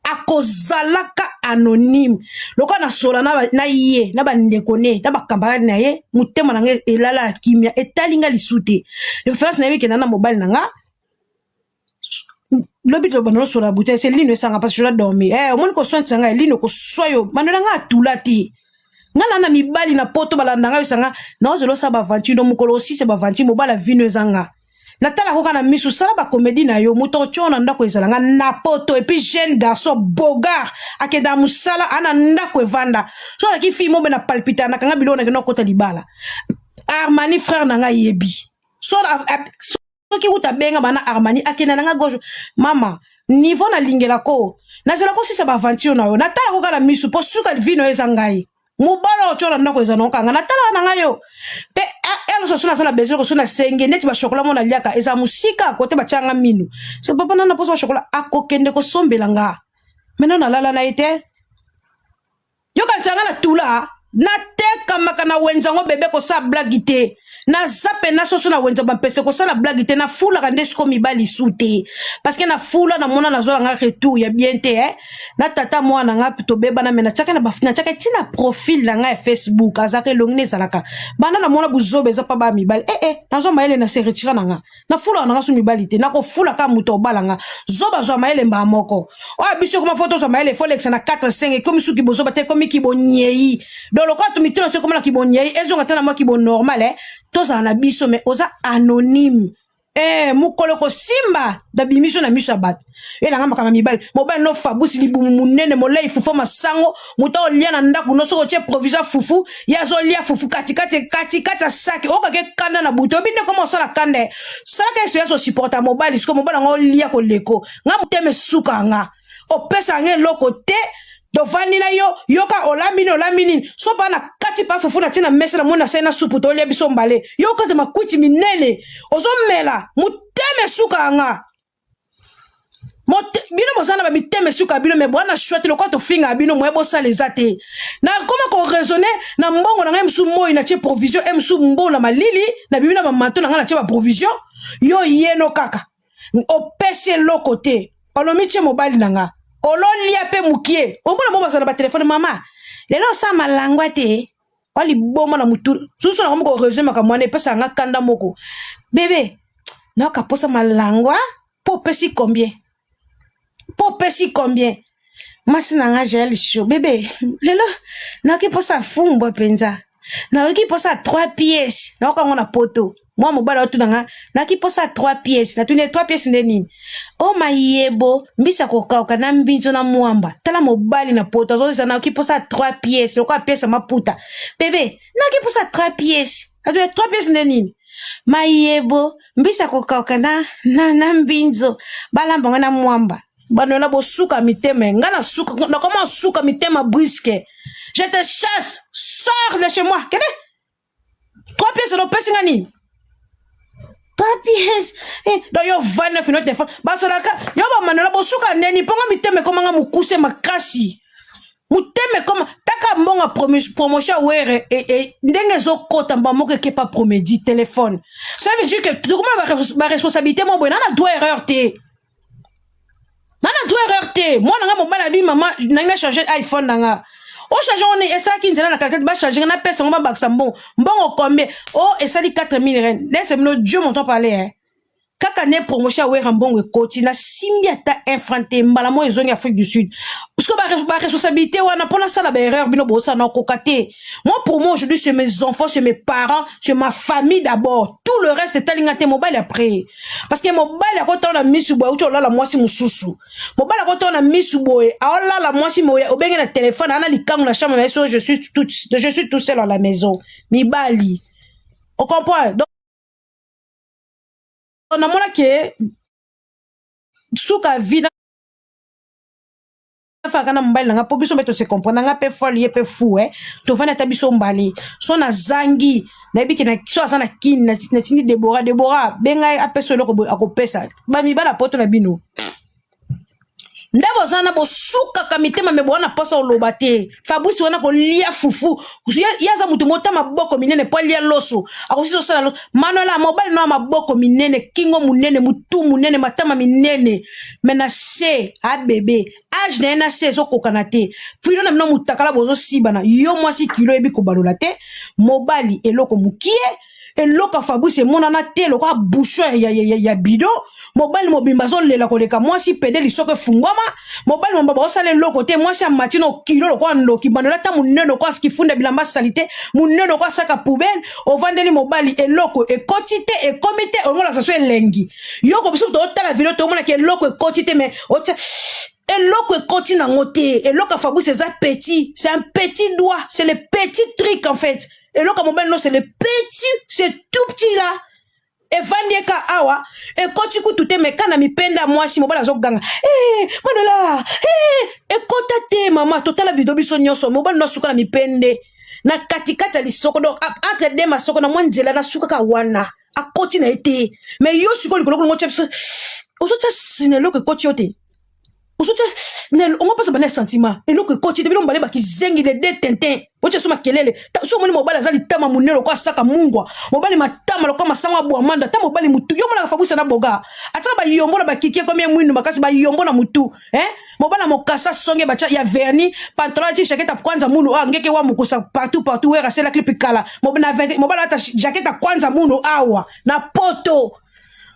akozalaka anonyme loko na sola na ye na bandekone na bakambara na ye mutema na nge elala kimia etalinga lisute référence na yeke na mobile nanga lobi to bano sola bouteille c'est lino sanga parce que je dois dormir au monde ko soin sanga lino ko soyo manolanga atulati ngana na mibali na poto balandanga bisanga na ozelo sa ba vanti no mukolo aussi se ba vanti mobala vino zanga na tala ko kana misu sala ba comédie na yo muto chona ndako ezalanga na poto et puis jeune garçon bogard akeda musala ana ndako evanda so la ki fi mo be na palpita na kanga bilona ke no kota libala Armani frère nanga yebi so ki uta benga bana Armani akena nanga gojo mama niveau na lingela ko na zela ko si se ba vanti na yo na tala ko kana misu po suka vino ezangai mubala ochora ndako ezano kanga na tala na ngayo pe elo so suna sala bezo ko suna senge neti ba chocolat mona liaka eza musika kote ba changa minu so papa na posa ba chocolat akokende ko sombelanga mena na lala na ite yo ka sanga na tula na teka makana wenzango bebe ko sa blagite na zape na soso na wenza bampese ko sala blague te na fula ka ndesko mibali sute parce que na fula na mona na zola nga retour ya bien te na tata mwana nga to beba na mena chaka na bafina chaka tina profil na nga Facebook azake longne zalaka bana na mona buzobe za pa ba mibali na zo maele na se retira na nga na fula na nga su mibali te na ko fula ka muto balanga zoba zo maele mba moko o abiso ko foto zo maele folex na 4 5 comme su ki bozoba te comme ki bonyei do lo kwa to mitino se comme la ki bonyei ezo ngata na mo ki bon normal toza na biso mais oza anonyme mukolo ko simba da bimiso na miso abat ela ngamba kama mibali mobali no fabusi libumu munene molei fufu masango muta olia na ndaku no soko che provision fufu ya zo lia fufu katikata saki oka ke kanda na buto binde comment ça la kande saka experience o supporta mobali sko mobali ngo lia ko leko ngamuteme suka nga opesa nge lokote do vanina yo yoka olamini so bana kati pa fufu na tina mesa na mona sena supu to lebi so mbale yoka de makuti minene ozo mela muteme suka nga bino bozana ba miteme suka bino me bwana chouette le kwa to finga bino mwebo sa les ate na comment ko raisonner na mbongo na ngem su moyi na che provision em su mbola malili na bibina ba manto na ngana che ba provision yo yeno kaka opese lokote olomi che mobile nanga ololia pe mukie omona mo basana ba téléphone mama lelo sa malangwa te oli boma na mutu susu na ko resume maka mwana pesa nga kanda moko bébé na ka posa malangwa po pesi combien masina nga gel chaud bébé lelo na ki posa fumbo penza na ki posa 3 pièces na ko ngona poto moi mobala otu nanga na ki posa 3 pièces na tune 3 pièces ndeni o mayebo mbisa ko kauka na mbinzo na muamba tala mobali na poto zo na ki posa 3 pièces ko pièce maputa bébé na ki posa 3 pièces na tune 3 pièces ndeni mayebo mbisa ko kauka na mbinzo balamba ngana muamba bano na bosuka miteme ngana suka na comment suka mitema brisque je te chasse sors de chez moi kene 3 pièces no pesinga nini papiers do yo vana fino téléphone basaraka yo ba manola bosuka neni ponga miteme komanga mukuse makasi muteme koma taka mbonga promotion were ndenge zo kota mbamoko ke pas promédit téléphone ça veut dire que comment ba responsabilité mo bona na doit erreur te Nana doit erreur te. Moi nanga mobile bi maman nanga changer iPhone nanga. O changer on est ça qui nzela na calculatrice ba changer na pesa on ba baksa bon. Bon combien? Oh et ça dit 4000 rand. Laisse-moi Dieu m'entend parler hein. Kaka ne promotion we rambongo koti na simbi ata infranté mbala mo ezongi Afrique du Sud parce que ba responsabilité wana pona ça la erreur bino bossa na kokate. Moi pour moi aujourd'hui c'est mes enfants, c'est mes parents, c'est ma famille d'abord. Tout le reste est alingate mobile après parce que mobile quand on a mis sous bois ou tu la mwasi mususu. Mobile quand on a mis sous bois a la mwasi moya obenge na téléphone ana likangu na chambre mais je suis tout seul à la maison. Mi bali. On comprend. On a mon que souka vie fa kana mbali nga po biso meto se comprendre nga pe folie pe fou to fana ta biso mbali so na zangi na biki na so asana kin na tini Deborah benga apeso loko akopesa ba mi bala poto na bino ndabo zana bo suka kamitema mebona posa olobate Fabrice wana ko lia fufu yaza mutu mota maboko minene po lia loso akosiso sala loso manola mobile no maboko minene kingo munene mutu munene matama minene mena se a bébé age na na se so kokanate filo na mno mutakala bozo sibana yo mwasi kilo ebi ko balola te mobile eloko mukie eloko Fabrice monana te loko boucho ya bido mobile mobimba zo lela koleka mwasi pede lisoko fungwama mobile mbaba osale loko te mwasi a matino kilo loko ndoki bandola ta muneno kwa skifunda bilamba salite muneno kwa saka poubelle ovandeli mobile eloko ekotite ekomite ongola saso elengi yoko biso to tala video to mona ke eloko ekotite mais eloko ekoti na ngote eloko Fabrice petit c'est un petit doigt c'est le petit truc en fait et là, comme non, c'est le petit, c'est tout petit là. Et Vandieka awa, et quand tu coutes tout mais quand mi penda moi si mon bala zoganga. Manola, et quand maman, total la vidéo biso nyonso, mon bala no suka na mi pende. Na katikata li soko donc entre deux ma soko na mwanzela na suka ka wana. A koti na été. Mais yo suko likolo ngo chepso. Oso tsa sinelo ke koti yote. Oso tsa nel on va pas se sentiment. Et lo ke koti te bilon balé ba ki zengi de tintin. Oche soma kelele ta so moni mobile azali tama munelo kwa saka mungwa mobile matama lokwa masanga bwa manda ta mobile mutu yo mona Fabrice na boga ataka ba yombo na bakikie comme mwindu makasi ba yombo na mutu mobile mokasa songe bacha ya verni pantalon ti jaquette kwanza munu ngeke wa mukusa partout wera c'est la clip kala mobile ata jaquette kwanza munu awa na poto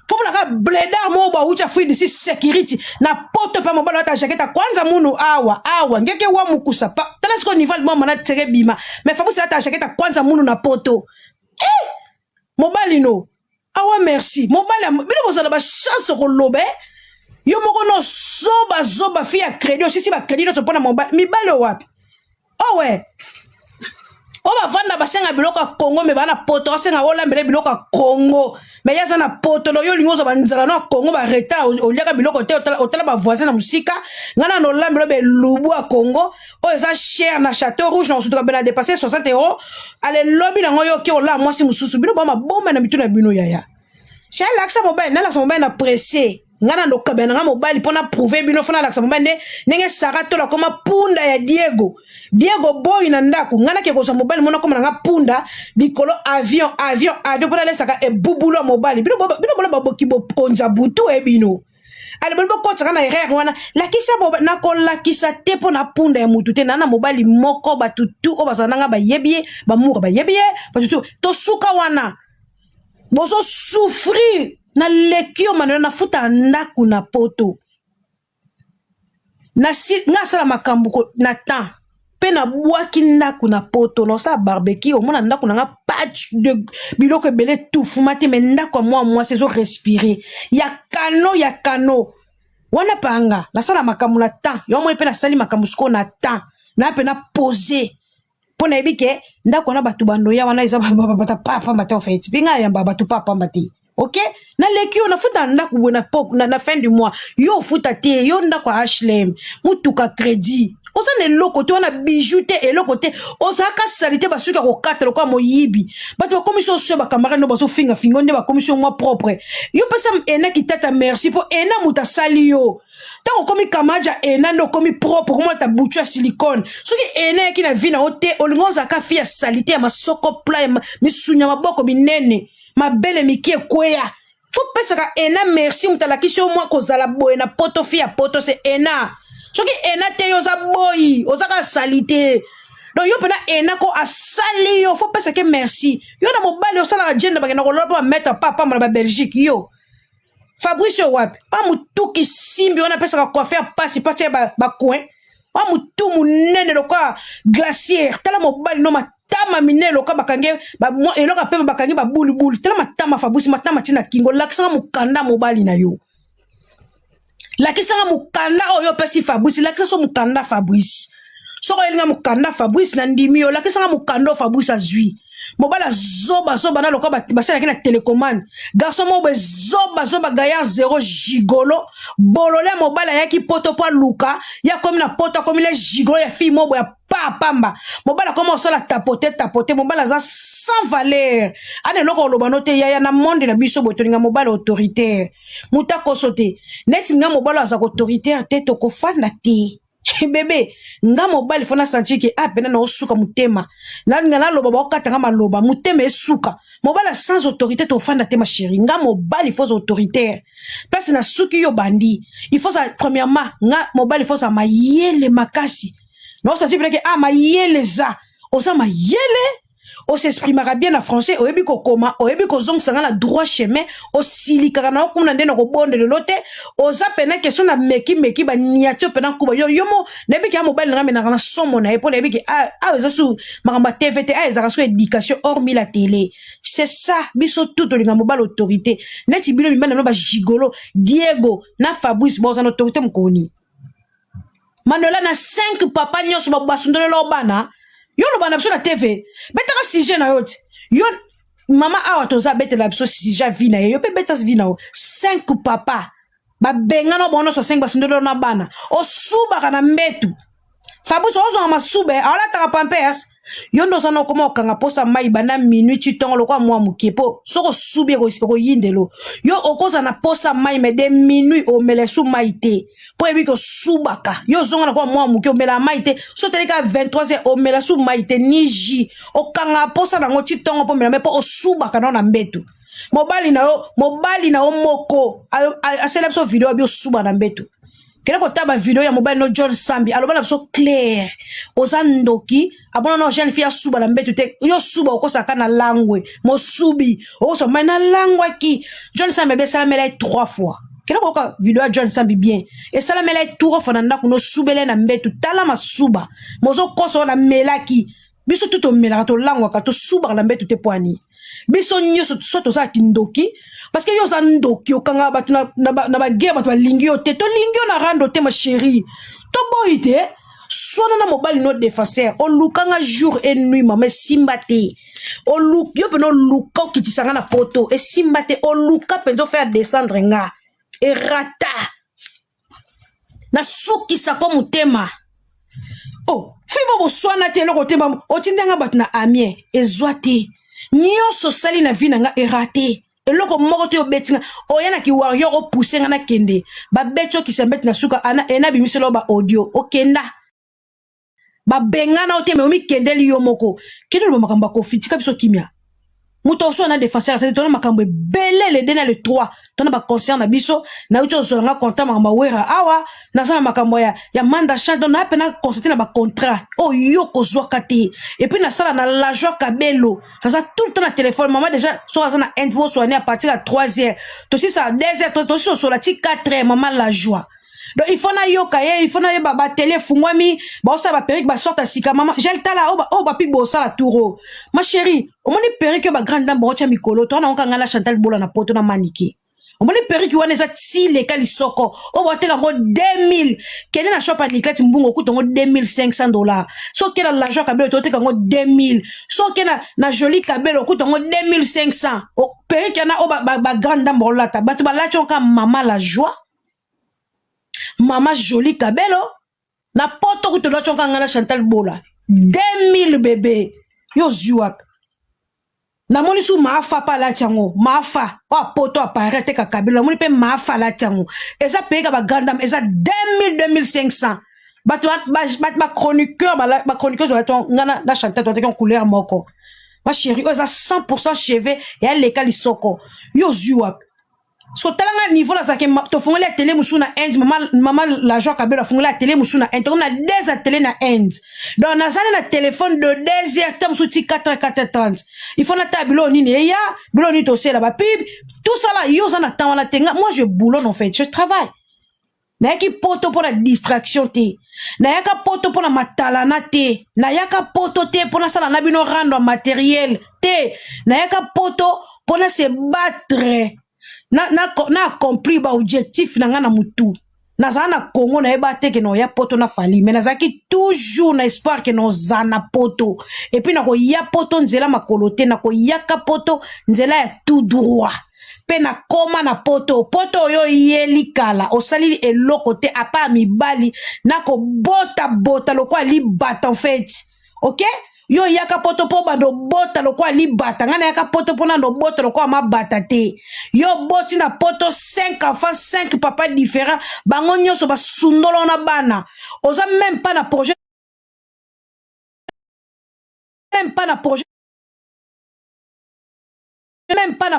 Faut que bleda mo ba ucha free d'ici sécurité na poto pa mobile ata jaquette kwanza munu awa ngeke wa mukusa pa tala siko niveau mo mana tere bima mais Fabrice ata jaquette kwanza munu na poto mobile no awa merci mobile bino bozala ba chance ko lobe yo moko no zoba fi ya crédit aussi si ba crédit no so pona mobile mi balo wapi ouais o ba vanda basenga biloko Congo me bana poto senga olambele biloko Congo mais yaza na poto lo yo lingozo banzala na Congo ba reta oliaka biloko te otala ba voisin na musika ngana no lambelo be lubu a Congo o eza cher na Château Rouge na sutuka bena dépasser 60 €. Ale lobby na ngoyo ki ola mwasi mususu bino ba maboma na mituna bino yaya chez l'accès mobile na pressé ngana ndo kabena nga mobile pona prouver bino fona l'accès mobile nenge sarato la koma punda ya Diego boy na ndako ngana ke ko sa mobile mona koma nga punda bikolo avion pona le saka e bubulo mobile bino baboki bo ponza butu e bino ale bo ko tsaka na erreur wana la kisa bo na ko la kisa te pona punda ya mutu te na mobile moko batutu o bazananga ba yebie ba mura ba yebie batutu to suka wana bozo souffrir na lekio manelo na futa ndaku na poto na si nga sala makambuko na temps pe na bwaki ndaku na poto no sa barbecue mona ndaku na nga patch de biloko belé tout fumati me ndaku moi saison respirer ya kano wana panga na sala makambu na temps yo mo pe na sali makambu sko na temps na pe na poser pona ebike ndaku na batu bando ya wana isa bata papa mbate en fait binga ya batu papa mbate. Ok, na lekio na futa ndaku na fin du mois yo futa te yo ndako HLM mutuka crédit oza ne loko to na bijou te e loko te oza ka salité ba suka ko katelo kwa moyibi bato ba commission so ba camarade no ba so finga nde ba commission moi propre yo pesa ena kitata merci po ena muta sali yo tango komi kamaja ena ndo komi propre moi ta bouchu ya silicone soki ena ki na vina ote olingoza ka fi ya salité ya masoko pla misunya maboko minene ma belle mikie kwea faut pesaka ena merci mutala kisho mwa kozala boy na poto fi ya poto c'est ena soki ena te yo za boy ozaka salite donc yo pena ena ko asali yo faut pesaka merci yo na mobali yo sala agenda bakena ko lopa mettre papa ma Belgique yo Fabrice wapi pa mutuki simbi ona pesaka ko faire passe passe ba coin wa mutu munene lokwa glacière tala mobali no matama minene lokwa bakange ba eloka pe bakange ba bulu tala matama Fabrice matama tina kingo lakisanga mukanda mobali na yo lakisanga mukanda oyo pesi Fabrice lakisa so mukanda Fabrice soko elinga mukanda Fabrice na ndimi yo lakisanga mukanda Fabrice azui mobala zoba na lokwa basala kina télécommande garçon mo zoba gaya 0 gigolo bolole mobala yaki poto po luka ya komi na poto komi le gigolo ya fille mobo ya pamba mobala koma osala tapoter mobala za sans valeur ane loko loba note ya na monde na biso botolinga mobala autoritaire muta kosote neti nga mobala za autoritaire te to kofanda te bébé nga mobali fona sentir que pena na osuka mutema na ngana loba ba okatanga maloba mutema esuka mobala sans autorité to fanda te ma chérie nga mobali faut autoritaire place na suki yo bandi il faut ça premièrement nga mobali faut ça mayele makasi non sentir que mayele za osa mayele on s'exprimera bien en français au ebi ko koma au ebi ko zong sanga na droit chemin au silikaka na okuna ndena ko bonde de lote oza pena question na meki ba niatio pena kuba yo mo nebi ki mobile nga mena na somo na epo nebi ki eza su makamba TVT eza su éducation hormis la télé c'est ça biso tout olinga mobile autorité neti bilo mibana no ba gigolo Diego na Fabrice boza na autorité mkoni Manola na 5 papa nyos ba basundolo lo bana yo lo bana biso na TV betaka sujet na yote yo mama awa toza bete la biso sujet vina yo pe beta vina 5 papa ba benga no bono so 5 basundolo na bana o suba kana mbetu Fabrice ozo ma sube ala taka pampers yo ndo sana koma okanga posa mai bana minute tongo lokwa mwa mukepo soko subi ko yindelo yo okoza na posa mai me de minute o mele su mai te po ebi ko subaka yo zonga na kwa mwa muke o mela mai te so teleka 23h o mela su mai te niji okanga posa na ngoti tongo po mela me po o subaka na mbetu mobali na o moko a selapso video bi o suba na mbetu kele ko taba video ya mobile no John Sambi aloba na so clair ozandoki abona no jeune fille suba na mbetu te yo suba okosaka na langwe mo subi okoso mai na langwa ki John Sambi be sala mela 3 fois kele ko ka video ya John Sambi bien e sala mela 3 fois na ndako no subele na mbetu tala masuba mozo koso na melaki biso tuto melaka to langwa ka to suba na mbetu te poani biso nyoso soto za kindoki parce que yo za ndoki okanga batu na ba guerre batu balingi yo te to lingi yo na rando te ma chérie to boite sona na mobile no défenseur o lukanga jour et nuit mama simba te o luk yo peno luka kitisanga na poto e simba te o luka penzo faire descendre nga e rata na suki sa ko mutema oh fimo bo swana te loko te ba o tindanga batu na amien ezwate nyonso sali na vie nga erate eloko moko te obetinga oyana ki warrior o pousser nga na kende ba betcho ki se met na suka ana ena bimiselo ba audio okenda ba bengana ote me omi kendeli yo moko kendo lo makamba ko fitika biso kimia muto so na défenseur c'est tona makambo belé le dena le 3 tona ba concert na biso na ucho so nga content makamba wera awa na sana makambo ya manda chado na pena constater na ba contrat o yo ko zwa kati et puis na sala na la joie kabelo ça tout le temps na téléphone maman déjà so na info soigner à partir de 3h to si ça 2h to si so la ti 4h maman la joie donc il faut na yoka il faut na ba télé fungwami ba ça ba perique ba sorta sika maman j'ai le tala o ba pi bo ça la touro ma chérie o moni perique ba grande dame bo cha mikolo to na onka na Chantal Bola na poto na maniki o moni perique wana za ti le kali soko o ba teka ngo 2000 kene na shop Niclette mbungo kutongo $2500 so kena l'argent kabelo to teka ngo 2000 so kena na joli kabelo kutongo 2500 o perique na o ba grande dame bola ta batu ba la chonka mama la joie Mama jolie kabelo na poto ku to la chonka ngana Chantal Bola 2000 bébé yo zuak na moni su maafa pa la chango maafa o poto apparaît te ka kabelo moni pe maafa la chango eza peka ba gandam eza 2000 2500 ba chroniqueur ba chroniqueuse wa to ngana na Chantal to te kon couleur moko ma chérie eza 100% cheveux et elle les kali soko yo zuak So talanga niveau la zake to fongole la télé musuna end maman la joie kabela fongole la télé musuna end on a des télé na end donc nazane na téléphone de 2h tam souti 4h30 il faut na tabilo ni ne ya bilo ni to la ba pib tout ça là yo na temps la tenga moi je boulonne en fait je travaille na yaki poto pour la distraction te na yaka poto pour la matalana te na yaka poto te pour na sala na bino rendre matériel te na yaka poto pour na se battre na compris ba objectif na nga na mutu nazala na Congo na yeba te ke no ya poto na fali mais nazaki toujours na espoir ke no zana poto et puis na ko ya poto nzela makolo te na ko yaka poto nzela ya tout droit pe na koma na poto oyo yeli kala osali eloko te apa mibali na ko bota lokwa li bata en fait ok yo yaka poto po bando bota lokwa li bata ngana yaka poto po na no bota lokwa ma bata te yo boti na poto 5 enfants 5 papas différents bango nyoso ba sundolo na bana oza même pas na projet même pas na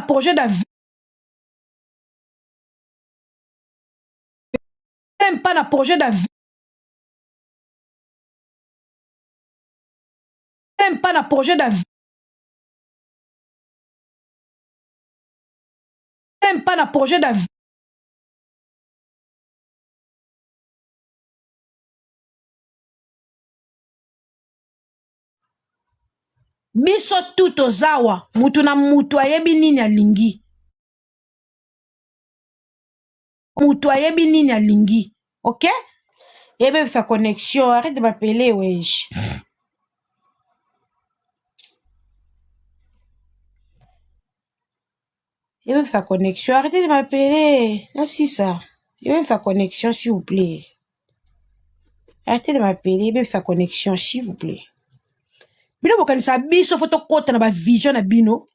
projet d'avis même pas na projet d'avis même pas na projet d'avis même pas na projet d'avis biso tout ozawa mutu na mutu ayebi nini alingi mutu ayebi nini alingi ok ebe fa connexion arrête de m'appeler wesh ebe fa connexion arrêtez de m'appeler là si ça ebe fa connexion s'il vous plaît arrêtez de m'appeler ebe fa connexion s'il vous plaît bino bokanisa biso foto kota na ba vision na bino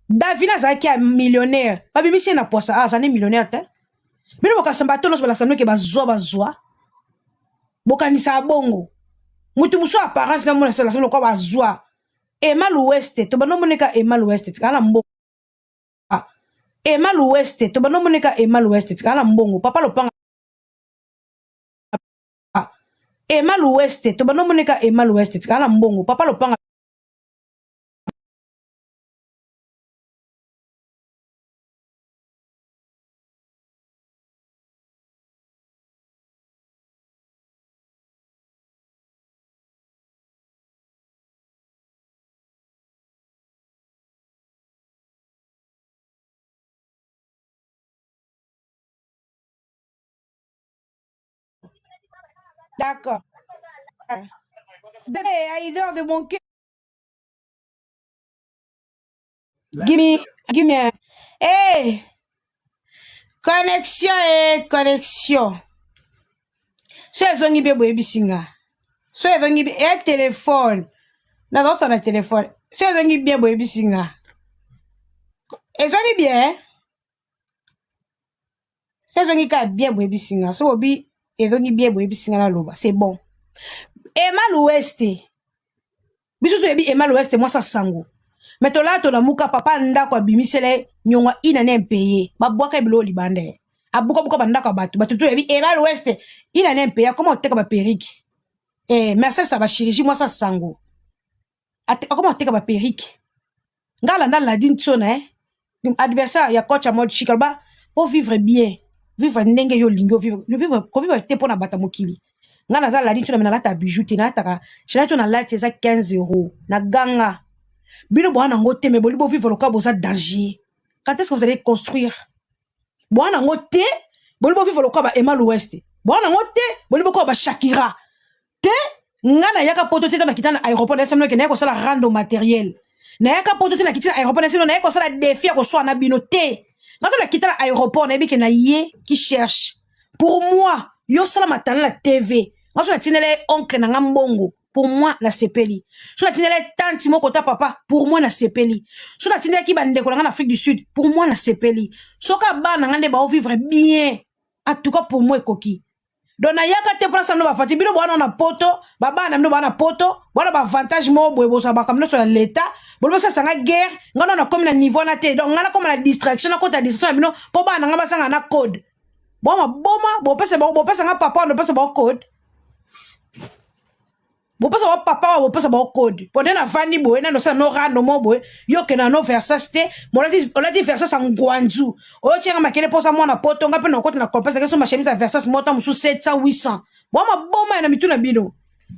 David azaki a millionnaire babimisi na posa azane millionnaire te bino bokasamba tolos bala samne ke bazwa bokanisa bongo mutu muso apparence na mona sala samne ko bazwa Emal Ouest to bano moneka Emal Ouest kana mbongo Emal Ouest to bano moneka Emal Ouest kana mbongo papa lopanga Emal Ouest to bano moneka Emal Ouest kana mbongo papa lopanga d'accord Aider de mon cœur give me hey connexion so ezongi be boyebi singa so ezongi be téléphone na dosa na téléphone so ezongi bien boyebi singa ezongi bien so ezongi ka bien boyebi singa so bobi ezongi bien boyebi singa na loba c'est bon Emal Ouest biso to yebi Emal Ouest moi ça sango mais to la to na muka papa ndako abimisele nyonga ina ne mpeye babwaka bilo libande abuka bandako batu to yebi Emal Ouest ina ne mpeye comment oteka ba perruque merci ça va chirurgie moi ça sango comment oteka ba perruque ngala ndala din tsona adversaire ya coach à mode chikalba pour vivre bien vivre ndenge yo lingo vivre te pona bata mokili ngana za la din tsona na lata bijou te na taka china to na lati za 15 € na ganga bino bwana ngote me bolibo vivre le cas boza danger quand est-ce que vous allez construire bwana ngote bolibo vivre le cas ba Emal Ouest bwana ngote bolibo ko ba Shakira te ngana yaka poto te na kitana aéroport na semno ke na ko sala rando matériel na yaka poto te na kitana aéroport na semno na ko sala défi ko so na bino te ngata na kitana aéroport na bi ke na ye qui cherche pour moi yo sala matana la TV ngaso na tinele oncle na ngambongo pour moi la sepeli so la tinele tante moko ta papa pour moi la sepeli so la tinele ki bande ko en Afrique du Sud pour moi la sepeli so ka ba na ngande ba vivre bien en tout cas pour moi koki dona yaka te place no ba fati bino bwana na poto baba na bino bwana poto bwana ba avantage mo boye bosa ba kamno sur l'état bolbo sa sanga guerre ngana na comme na niveau na te donc ngana comme la distraction na kota distraction bino po bana ngaba sanga na code boma bo pesa nga papa no pesa ba code bo pesa ba papa bo pesa ba code po na vandi boye na no sa no rando mo boye yo ke na no versas te mo la di versas en Guangzhou o tienga makele posa mo na poto nga pe no kota na compesa ke so ma chemise versas mota musu 700 800 boma na mituna bino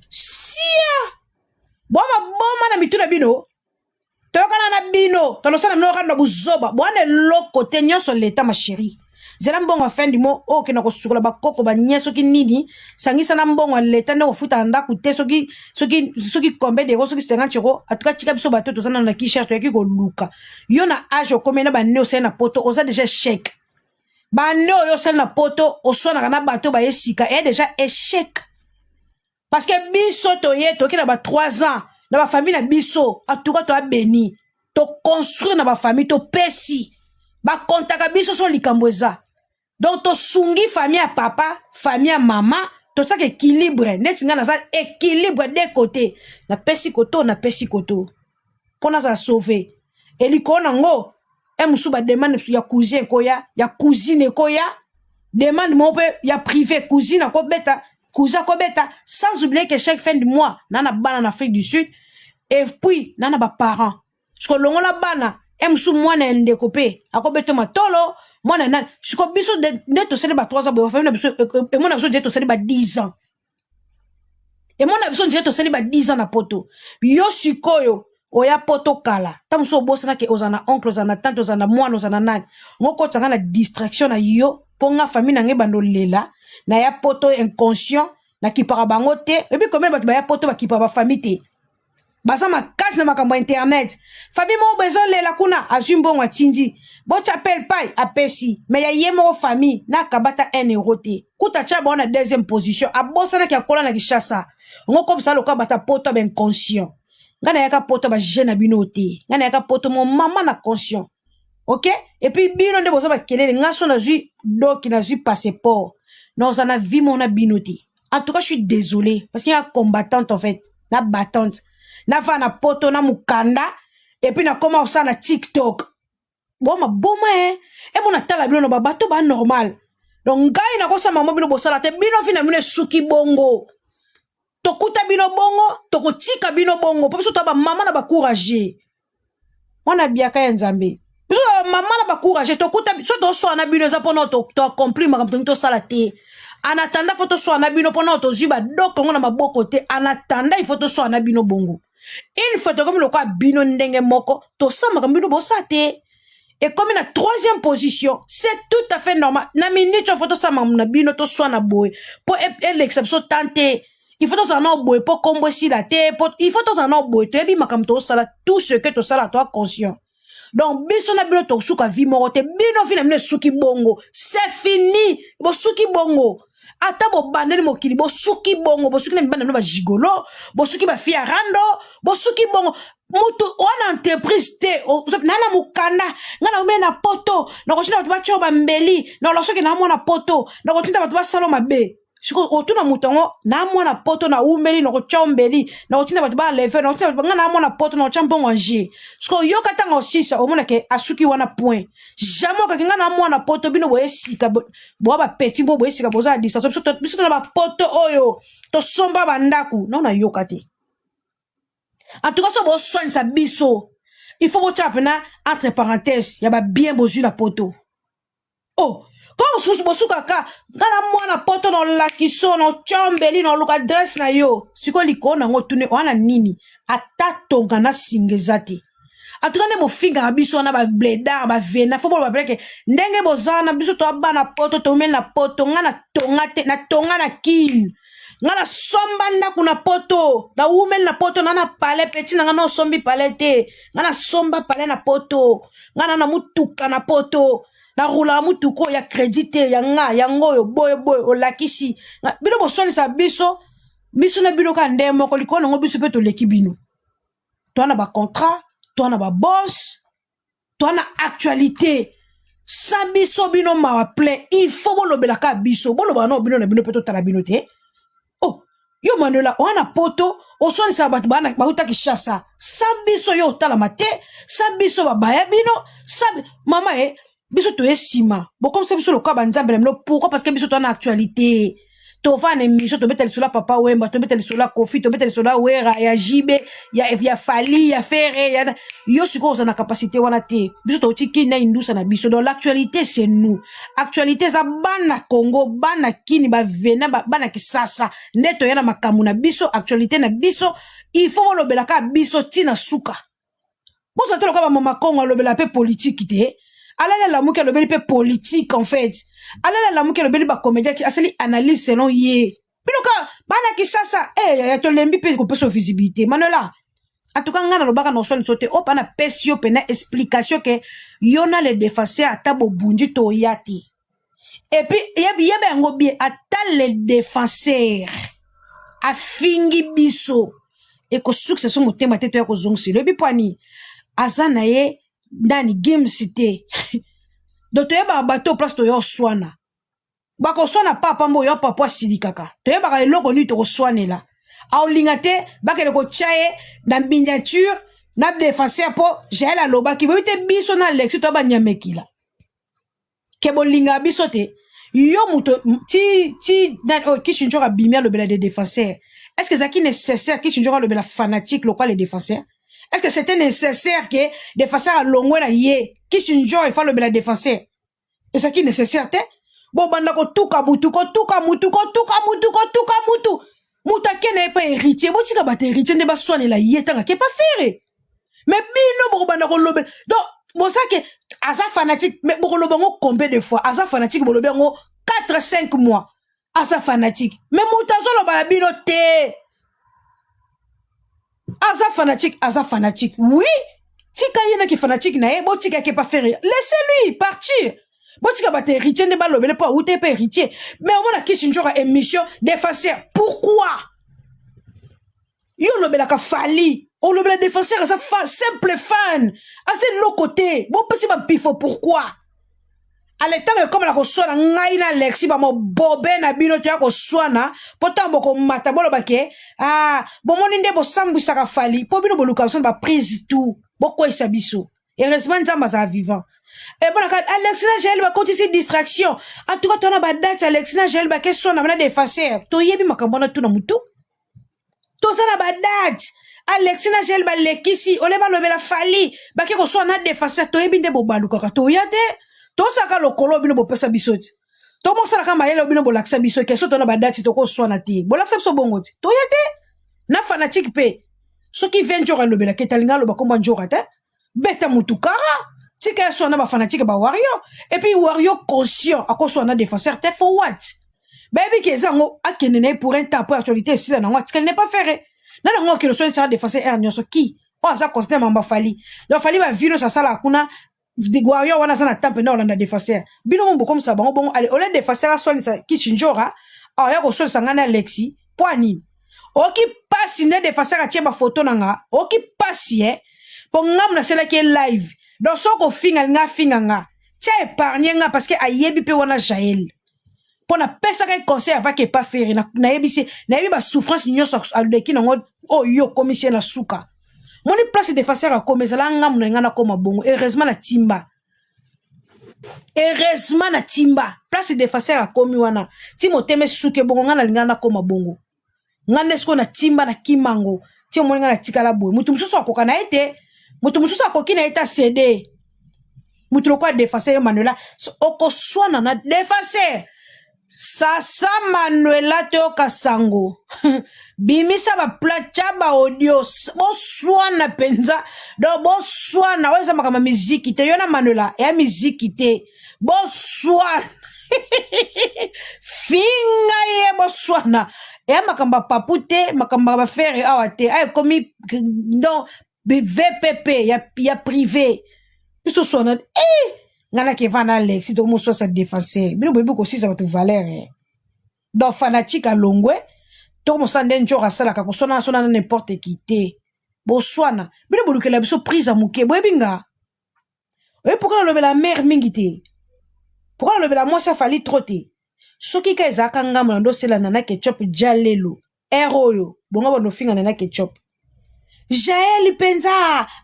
sia boma na mituna bino tokana na bino to no sa na no rando buzoba bwana loko te nyoso leta ma chérie zela mbongo afendi mo o ke na ko sukula bakoko ba nyeso ki nini sangisa na mbongo leta ne ofuta ndaku te soki kombe de soki 50 euro atuka tika biso bato to sana na ki cherche to yaki ko luka yo na age o komena ba ne o sena poto oza déjà échec ba ne o yo sena poto o sona kana bato ba yesika e déjà échec parce que biso to ye to ki na ba 3 ans na ba famille na biso atuka to a béni to construire na ba famille to pesi ba kontaka biso so likambweza. Donc, to sungi famille à papa, famille à maman, to ça équilibre. Net nga na ça équilibre des côtés. Na pesi koto, na pesi koto. Pona ça sauver. Et li kona ngo, musu ba demande ya cousin koya, ya cousine koya, demande mon peu ya privé cousine ko beta, cousin ko beta, sans oublier que chaque fin de mois, nana bana en Afrique du Sud, et puis nana ba parents. Parce que longo la bana, musu mwana ndekopé, akobeto matolo. Moi, je suis biso de to sele ba 3 ans, ba famille na biso et moi na biso de to sele ba 10 ans. Et moi na biso de to sele ba 10 ans na poto. Yo sikoyo oya poto kala. Tam so boss na ke ozana oncle, ozana tante, ozana mwana, ozana nani. Ngoko tsanga na distraction na yo ponga famille na ngeba ndo lela na ya poto inconscient na kipara bango te. Et puis combien ba ya poto ba kipara ba famille te. Basa makasi na makambo internet. Fabi mo bezo lela kuna azumbo ngwa tindi. Bo chapel pai apesi. Mais ya yemo famille na kabata 1 euro te. Kuta chaba na deuxième position. Abosa na kia kola na kishasa. Ngo comme ça loka bata poto ben conscient. Ngana yaka poto ba jeune bino te. Ngana yaka poto mo maman na conscient. OK? Et puis bino nde boza ba kelele ngaso na zui doki na zui passeport. Non ça na vie mon na bino te. En tout cas, je suis désolé parce qu'il y a combattante en fait, na battante. Na fa na poto na mukanda et puis na koma osa na TikTok. Boma e mona tala bino no bato ba normal. Donc ngai na kosa mamo bino bosala te bino fina mine suki bongo. Tokuta bino bongo, tokotika bino bongo. Parce que ba mama na ba courage. On a bien ka nzambe. Biso mama na ba courage tokuta so to so na bino za pono to accomplir makamto to sala te. En attendant faut to so na bino pono to zuba dokongo na maboko te. En attendant il faut to so na bino bongo. Il faut comme le quoi bino ndenge moko to sama comme bino bosate et comme na 3e position c'est tout à fait normal na minute faut to sama na bino to so na boy pour l'exception tenter il faut to ça na boy pour combo si la te il faut to ça na boy to bi makam to sala tout ce que to sala toi conscient donc biso na bino to suka vi moko te bino fina mine suki bongo c'est fini bo suki bongo. Ata bo bandeli mokili bo suki bongo bo suki na mbanda no ba gigolo bo suki ba fia rando bo suki bongo mutu wana entreprise te nana mukanda ngana umena poto na kotinda batu ba choba mbeli na lo soki na mwana poto na kotinda batu ba saloma be siko otuna mutongo na mwana poto na umeli na ko chombeli na kotinda batu ba lever na kotinda ngana mwana poto na chambongo nje siko yo katanga osisa omona ke asuki wana point jamais ka ngana mwana poto bino boyesika bo ba petit bo boyesika boza distance biso na ba poto oyo to somba bandaku na na yokati. En tout cas so bo soigne sa biso il faut bo chapena entre parenthèses ya ba bien bozu la poto. Oh comme bosuka ka ngana mwana poto no lakiso no chombeli no luka dress na yo siko likona ngo tune wana nini ata tonga na singezate. En tout cas ne bo finga biso na ba bleda ba vena faut ba breke ndenge bozana biso to abana poto to mena poto ngana tonga na kin ngana somba ndaku na poto na umel na poto na pale petit na ngana sombi pale te ngana somba pale na poto ngana na mutuka na poto na rula mutuko ya crédité ya nga ya ngoyo boy o lakisi bino bo soni sa biso na bino ka ndemo ko likono ngo biso pe to leki bino to na ba contrat to na ba boss to na actualité sans biso bino ma plein il faut bolobela ka biso boloba no bino na bino peto tala bino te oh yo Manuela on a poto o soni sa bat bana ba uta ki chassa sans biso yo tala mate sans biso ba baya bino sans mama biso to esima bon comme ça biso le quoi banzambe pourquoi parce que biso to en actualité to va na émission to mettre sur la papa Wemba to mettre sur la Kofi to mettre sur la Wera ya Jibe ya Fali ya Ferre ya yo siko za na capacité wana te biso to tiki na indusa na biso dans l'actualité c'est nous actualité za bana Congo bana kini ba vena bana kisasa neto yana makamu na biso actualité na biso il faut lobela ka biso tina suka bon ça te lo ka ba mama Congo lobela pe politique te ala la muke lobeli pe politique en fait ala la muke lobeli ba comédien qui asali analyse selon ye biloka bana ki sasa ya to lembi pe ko peso visibilité Manuela en tout cas ngana lobaka no soni sote o pana pesio pena explication que yona le défenseur atabo bunji to yati et puis yebe ngo bien ata le défenseur a fingi biso et ko succès so motema teto ya ko zongsi le bipwani azana ye Dani game cité donc ba bateau place to yo swana ba ko swana papa mbo yo papa sidikaka to ba ka eloko ni to ko swanela a olingate ba ke ko chaye na miniature na défenseur po j'ai la loba ki bite biso na lexi to ba nyamekila ke bolinga biso te yo muto ti dan o ki shinjora bimia le bela de défenseur est-ce que ça qui nécessaire ki shinjora le bela fanatique le quoi les défenseurs. Est-ce que c'était nécessaire que des défenseurs à longueur à yé qui s'injure il faut le bel défenseur et ça qui est nécessaire te bon banda ko tuka mutu muta kene pas héritier bon tika bate héritier ne ba soigner la yé tanga ke pas faire mais bino bon banda ko lobel donc bon ça que asa fanatique mais bon lobongo combien de fois asa fanatique bon lobongo 4-5 mois asa fanatique mais muta zo loba bino te Aza fanatique. Oui. Tika yena ki fanatique na e, bo tika ke pas faire. Laissez-lui partir. Bo tika bate héritier ne ba lobele pas ou te pas héritier. Mais au moins ki sinjora émission défenseur. Pourquoi? Yo lobela ka fali. On lobela défenseur ça simple fan. Assez de l'autre côté. Bon pesi ba pifo pourquoi? À l'état comme la koswana ngaina lexi ba mo bobé na bino tia koswana potambo ko mata bolo bake bon moninde bo sambu saka fali po bino boluka son ba prise tout boko isa biso heureusement nzamba za vivant et bon Alexina Gel ba continue distraction en tout cas tona ba date Alexina Gel ba question na défenseur to yebi makambo na tout na mutu to sana ba date Alexina Gel ba lekisi ole ba lobela fali ba ke ko so na défenseur to yebi nde bo baluka to yate to saka lokolo bino bo pesa bisoti to mo sala kama yele bino bo laksa biso ke so to na badati to ko swana ti bo laksa biso bongo ti to yete na fanatique pe so ki vient jora lobela ke talinga lo ba komba njora ta beta mutukara ti ke so na ba fanatique ba wario et puis wario conscient a ko so na défenseur te for what baby ke zango akene ne pour un tapo actualité si la nango qu'elle n'est pas faire na nango ke le so sera défenseur ernioso ki o za constant mamba fali donc fali ba vino sa sala kuna di Wario wana sana tampe na olanda défenseur bino mo comme ça bon allez ole défenseur soit ça ki chinjora ya ko so sangana Alexi poani o ki passe ne défenseur a tieba photo nanga o ki passe pour ngam na sela ki live donc so ko finga nga tia épargner nga parce que ayebi pe wana Jaël pour na pesa ka conseil avant que pas faire na yebi ba souffrance nyoso aleki nango o yo commission na suka. Mon place défenseur a comme ça ngam na ngana koma bongo heureusement na timba place défenseur a komi wana timo teme suke bongo ngana ngana koma bongo ngane sko na timba na kimango timo mo ngana tikala boy mutu mususu akoka na ete mutu mususu akoki na eta CD mutu lokwa défenseur Manuela oko swana na défenseur Sasa Manuela teo kasango bimisa ba placha ba audio boswana penza do boswana weza makama muziki te yona Manuela ya muziki te boswana finga ye boswana ya makamba papute makamba ba faire awate ay komi non VPP ya privé iso swana ngana ke vana Alexi to mo so sa défenseur bino bobi ko si ça va te valeur donc fanatique à longwe to mo sande njora sala ka ko sona na n'importe qui te bo swana bino bolukela biso prise à muke bobi nga e pourquoi le la mère mingi te pourquoi le bela moi ça fallait trotter soki ka ezaka ngamo na ndo sela nana ketchup jalelo eroyo bonga bono finga nana ketchup Jael penza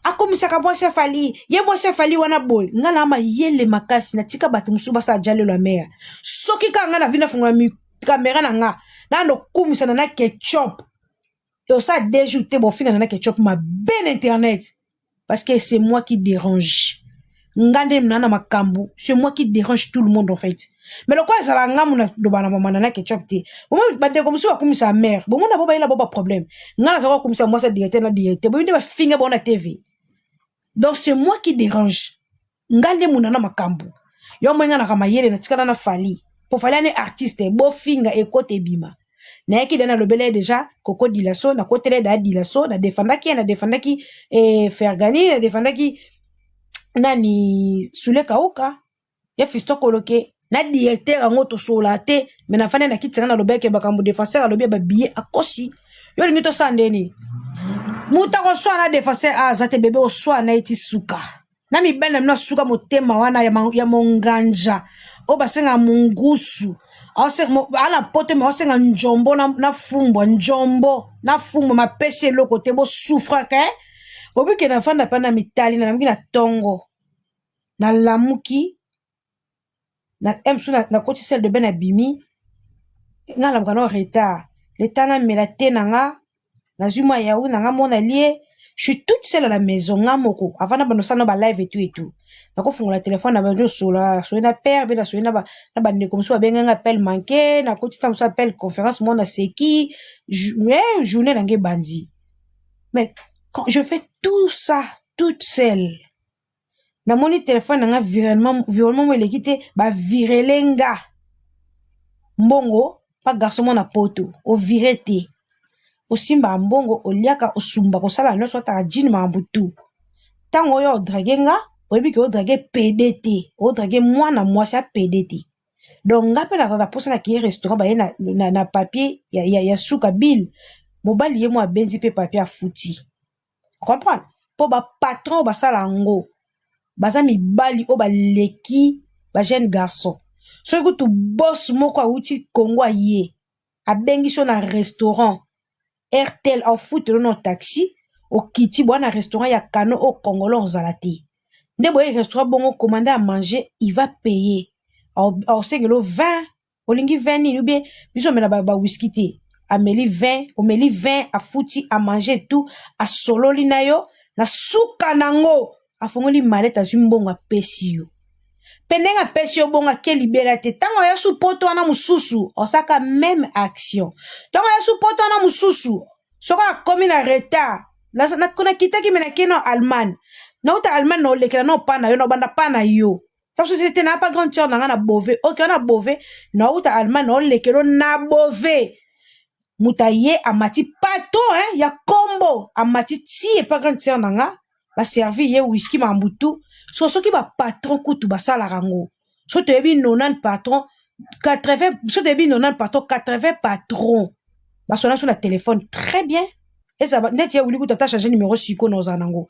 akomisaka mwasi afali ye mwasi afali wana boy ngana ama yele makasi na tika bato musuba sa jalelo la mer soki ka ngana vina funga mi kamera na nga na ndo kumisa na ketchup et ça déjouté bon finga na ketchup ma ben internet parce que c'est moi qui dérange ngande mnana makambu c'est moi qui dérange tout le monde en fait mais le quoi ça la ngamu na do bana mama na ketchup te bon ba de comme ça comme sa mère bon na boba ila boba problème ngana ça comme ça moi ça directeur na directeur bon ba finga bon na TV donc c'est moi qui dérange ngande mnana makambu yo mwenga na kama yele na tikana na fali pour fali ane artiste bo finga e kote bima na yaki dana lobele déjà Coco Dilasso na kotele da Dilasso na defendaki Fergani na defendaki nani Sule Kauka ya fisto koloke na directeur ango to solate mais na fane na kitanga na lobeke bakambu défenseur a lobi ba billet akosi yo lingi to sandeni muta ko so na défenseur a zate bébé o so na iti suka na mi benda na suka motema wana ya monganja o basenga mungusu ala pote me osenga njombo na fumbo njombo na fumbo ma pese loko te bo souffre ke obike na fanda pana mitali na ngi na tongo na lamuki na emsu na koti sel de ben abimi ngala mkano retard le tana melate nanga na zuma yaou nanga mona lié je suis toute seule à la maison ngamoko avant na banosa no ba live et tout na ko fungola téléphone na banjo sola so na père be na so na ba ndeko comme so benga appel manqué na koti tam so appel conférence mona seki journée nangé bandi mais quand je fais tout ça toute seule na moni téléphone nanga virement mo lekite ba virelenga mbongo pa garçon mona poto o virete o simba mbongo o liaka o sumba ko sala no so ta jini mambutu tango yo dragenga o bi ko drage PDT o drage mwana mwasi a PDT donc ngape na ka posa na ki restaurant ba na papier ya suka bill mobali ye mo a benzi pe papier a fouti comprendre po ba patron ba sala ngo baza mibali o ba leki ba jeune garçon so ko tu boss moko a uti Congo a ye a bengi so na restaurant RTL au foot no taxi au kiti na restaurant ya kano au congolais ozalati nde boye restaurant bongo commander à manger il va payer au sengelo 20 olingi 20 ni bien biso mena ba whisky te ameli 20 omeli 20 a fouti à manger tout a sololi na yo na suka nango afongoli maleta zumbongo a pesio penenga pesio bonga ke liberté tango ya su poto na mususu osaka même action tango ya su poto na mususu soka komi na retard na kona kitaki mena keno Allemagne na uta Allemagne no lekela no pana yo no banda pana yo ta société n'a pas grande chance na bové OK na bové na uta Allemagne no lekelo na bové mutaye amati pato ya combo amati ti e pas grande chance na ba servi ye whisky mambutu so soki ba patron kutu ba sala rango so te bi 90 patron 80 so te bi 90 patron 80 patron ba sona sur la téléphone très bien et ça net ya wuli kuta ta changer numéro siko no zanango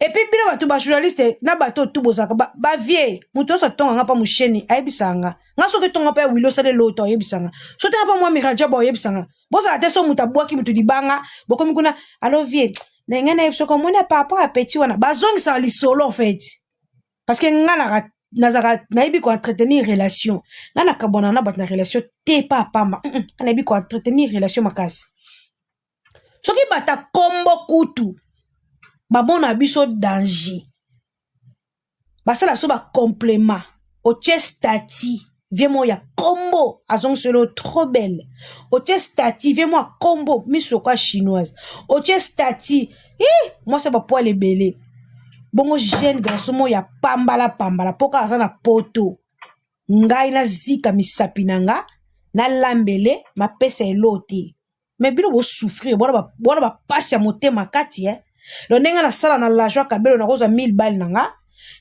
et puis bino bato ba journaliste na bato tout bozaka ba vie muto sa tonga nga pa musheni ayebisanga nga soki tonga pa wilo sale loto ayebisanga so tonga pa moi miraja ba ayebisanga boza te so muta bwaki mutu dibanga bokomi kuna allo vie na ngana yebso ko mona papa a petit wana bazongi sa li solo en fait parce que ngana nazaka naibi ko entretenir relation ngana kabona na bat na relation te pa pamba naibi ko entretenir relation makasi soki bata kombo kutu babona biso danger basala so ba complément au stati viens-moi ya combo azong solo trop belle au stati viens-moi combo miso kwa chinoise au stati moi c'est pas poil les belé bongo jeune garçon mo ya pambala poka azana poto ngai na zika misapinanga na lambele ma pesa eloti mais bino bo souffrir bona ba passe ya motema kati lo nenga na sala na l'argent kabelo na koza 1000 balles nanga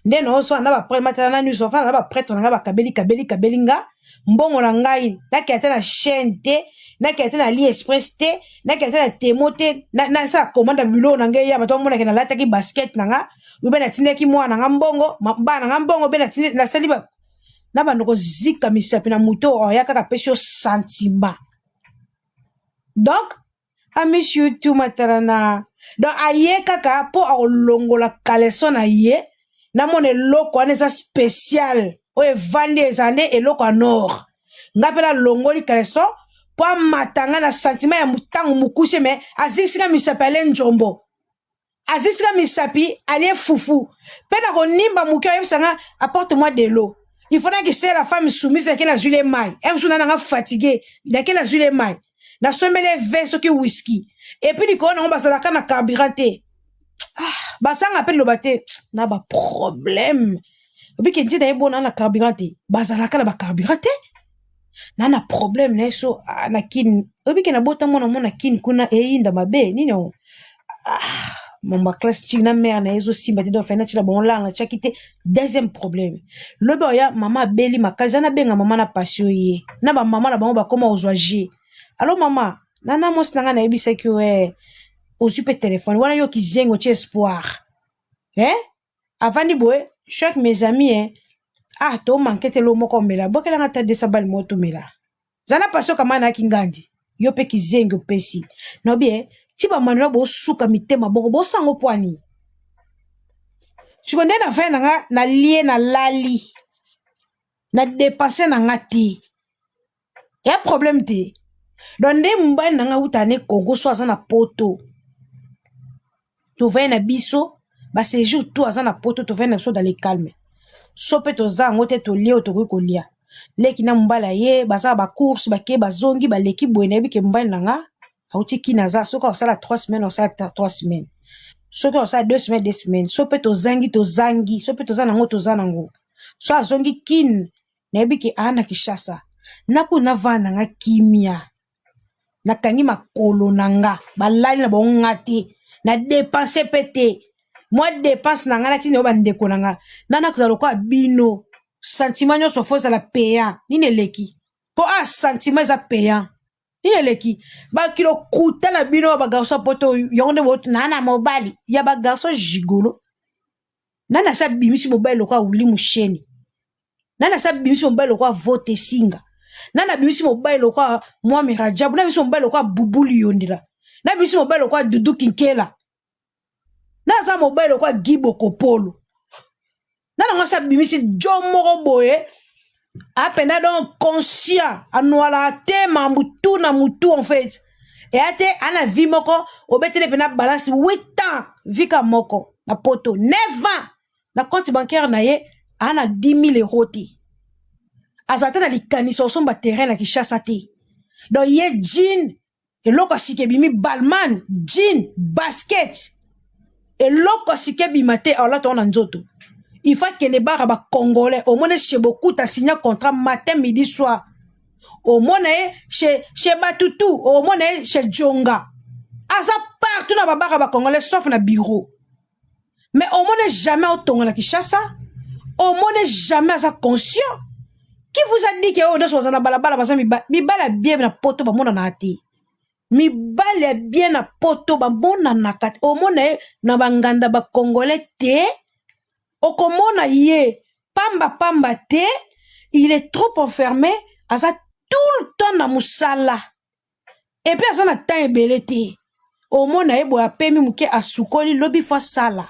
ndeno oso na ba prêtre na nuso fa na ba prêtre na ba kabeli nga mbongo na ngai na kiata na chaîne te na kiata na AliExpress te na kiata na Temo te na sa commande bilo na ngai ya bato mona ke na lataki basket nanga ube na tindeki mwana nga mbongo bana nga mbongo be na tinde na saliba na bandoko zika misapi na muto oya kaka pesio sentiment. Donc I miss you too matarana. Donc aye kaka po aolongola kaleson na ye na mone loko aneza spécial o evande ezande eloko anor ngapela longoli kaleson po matanga na sentiment ya mutangu mukuse me azisika misapi ale njombo azisika misapi ale fufu pena ko nimba muke yebisanga apporte-moi de l'eau. Il faudrait que c'est la femme soumise qui la jule mai. Elle sont nanga fatigué, qui la jule mai. Na sommele verse qui whisky. Et puis diko na basala kana carburanté. Ah, basanga appelle le baté. Na ba problème. Et puis qu'il dit na bon na carburanté. Basala kana ba carburanté. Na na problème na so na kin. Et puis que na bota mona kin kuna e inda mabe ni no. Ah, mon classe tigna mère na ezo simba te do fena tila bon langa chakite. Deuxième problème. Le boya maman beli makazana benga maman na passion ye. Na ba maman na bango ba koma ozoager. Alors maman, nana mos nanga na ebisa ki o super téléphone. Wana yo ki zengo ti espoir. Hein? Avant di boy, chaque mes amis hein. Ah, to manquete lo moko mela. Bokela ngata de sabal moto mela. Zana passion kama na kingandi. Yo pe ki zengo pesi. No bien, ti ba manwa bo suka mitema boko bo sango poani. Tu connais na fin nanga na lié na lali. Na dépasser na ngati. Y'a problème te. Donde mba nanga utane Congo so azana poto. To vena na biso, ba séjour tout azana poto to vena biso dans le calme. So pe to za ngote to lia to ko lia. Leki na mbala ye, baza ba course ba ke ba zongi ba leki boene bi ke mba nanga. Auti kinaza so ka osala 3 semaines osala 3 semaines. So ka osala 2 semaines 2 semaines. So pe to zangi, so pe to za nango to za nango. So azongi kin na bi ke ana Kishasa. Naku na vana nga kimia. Na kangi makolo nanga balali na bongati na dépenser pété moi dépense nanga na kini obandeko nanga nana kuzalo kwa bino sentiment nyo sofo za la payant nini leki po a sentiment za payant nini leki ba kilo kuta na bino ba garçon poto yonde bot nana mobali ya ba garçon gigolo nana sa bimisi mobile kwa wili musheni nana sa bimisi mobile kwa vote singa nana bimisi mobile lokwa mwa mirajabu na bimisi mobile lokwa bubuli yondira na bimisi mobile lokwa dudu kinkela na za mobile lokwa gibo kopolo nana ngasa bimisi jomoro boye apena donc conscient anwala te mambutu na mutu en fait et ate ana vie moko obetele pena balance 8 ans vika moko na poto 9 ans na compte bancaire na ye ana 10 000 euros te azata na likaniso osomba terrain na Kishasa te. Donc ye jean et loko sikebimi balman jean basket et loko sikebima te ala to na nzoto. Il faut que les barra ba congolais au moins chez beaucoup ta signé contrat matin midi soir. Au moins chez Batutu, au moins chez Djonga. Asa partout na ba barra ba congolais sauf na bureau. Mais au moins jamais au tonga na Kishasa. Au moins jamais asa conscient. Qui vous a dit que oh dans son balabala basa mi bala bien na poto ba mona na ati. Mi bala bien na poto ba mona na kat. Au moins na banganda ba congolais te. Okomona ye pamba te, il est trop enfermé, asa tout le temps na musala. Et puis asa na temps ebele te. Omona ye bo apemi muke asukoli lobi fa sala.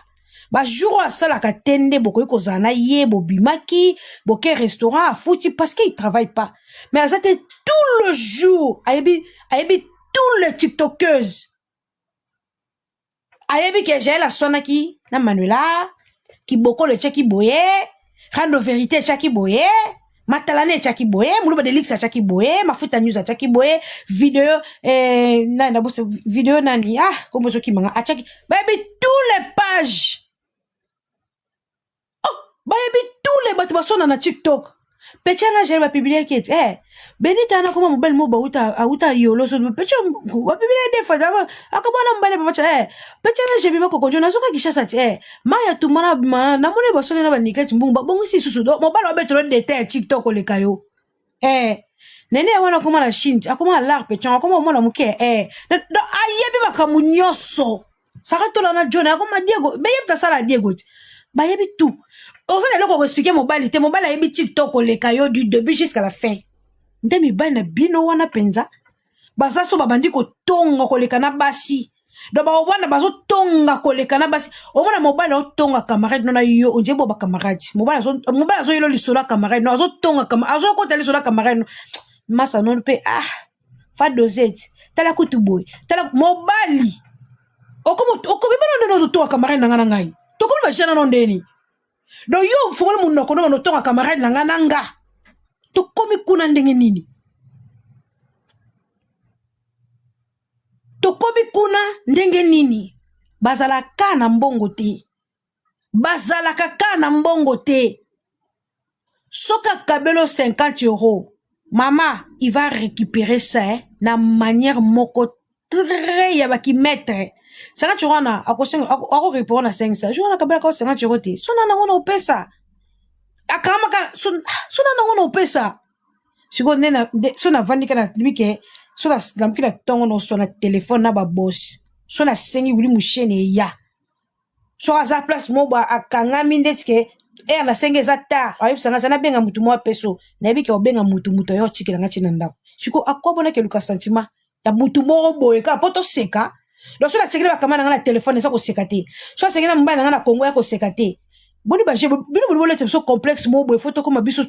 Ba jour a sala ka tende boko ko zana ye bo bimaki, boke restaurant a fouti parce qu'il travaille pas. Mais asa te tout le jour, ayebi tout le tiktokeuses. Ayebi que j'ai la sonaki na Manuela. Qui boko le chaki boye, rando vérité chaki boye, matalane chaki boye, moulouba de lix chaki boye, mafuta news chaki boye, vidéo na bosse vidéo nani comme ça qui manga chaki, baby tous les pages. Oh, baby tous les bâtiments na TikTok. Pechana j'ai va publier qui Benita na koma mobile mo ba uta yolo so pecha wa publier des fois d'abord akabona mbane papa pechana j'ai bima kokonjo na soka Kishasa maya tumana na mone ba sona na ba niklet mbungu bongo si susu do mobile wa betro de TikTok le kayo nene wana koma na shinti akoma lar pecha akoma mona muke do ayebi bakamunyoso saka tola na jona akoma Diego me yebta sala Diego ba yebi tout oza na eloko expliquer mobali te mobali ayebi TikTok oleka yo du début jusqu'à la fin nde mibali na bino wana penza baza so babandi kotonga koleka na basi do ba obana bazo tonga koleka na basi omona mobali otonga camarade no na yo onje bo ba camarade mobali azo yelo lisola camarade no azo tonga camarade azo kota lisola camarade no masa non pe fa dosette tala kutu boy tala mobali okomi bana no to camarade na ngai to ko ba jana no ndeni do yo fungol mun no kono no tonga camarade na nga to komi kuna ndenge nini to komi kuna ndenge nini bazalaka na mbongo te bazalaka ka na mbongo te soka kabelo 50 euros maman il va récupérer ça na manière moko très yabaki maître 50 euros na ako répondre na 500 jour na kabela ka 50 euros te sona na ngona opesa akama ka sona na ngona opesa siko nena sona vandika na libike sona lamkila tongo no sona téléphone na ba boss sona sengi wuli mushene ya so aza place mo ba akanga mindetike na senge za tar ayibisanga sana benga mutu mo peso na yebike obenga mutu yo tikela ngati na ndako siko akobona ke luka sentiment ya mutu mo boye ka poto seka do so na sekele bakamana na téléphone ça ko sekate so sekele mbana na Congo ya ko sekate boni ba je bino bolo so complexe mo boye photo comme biso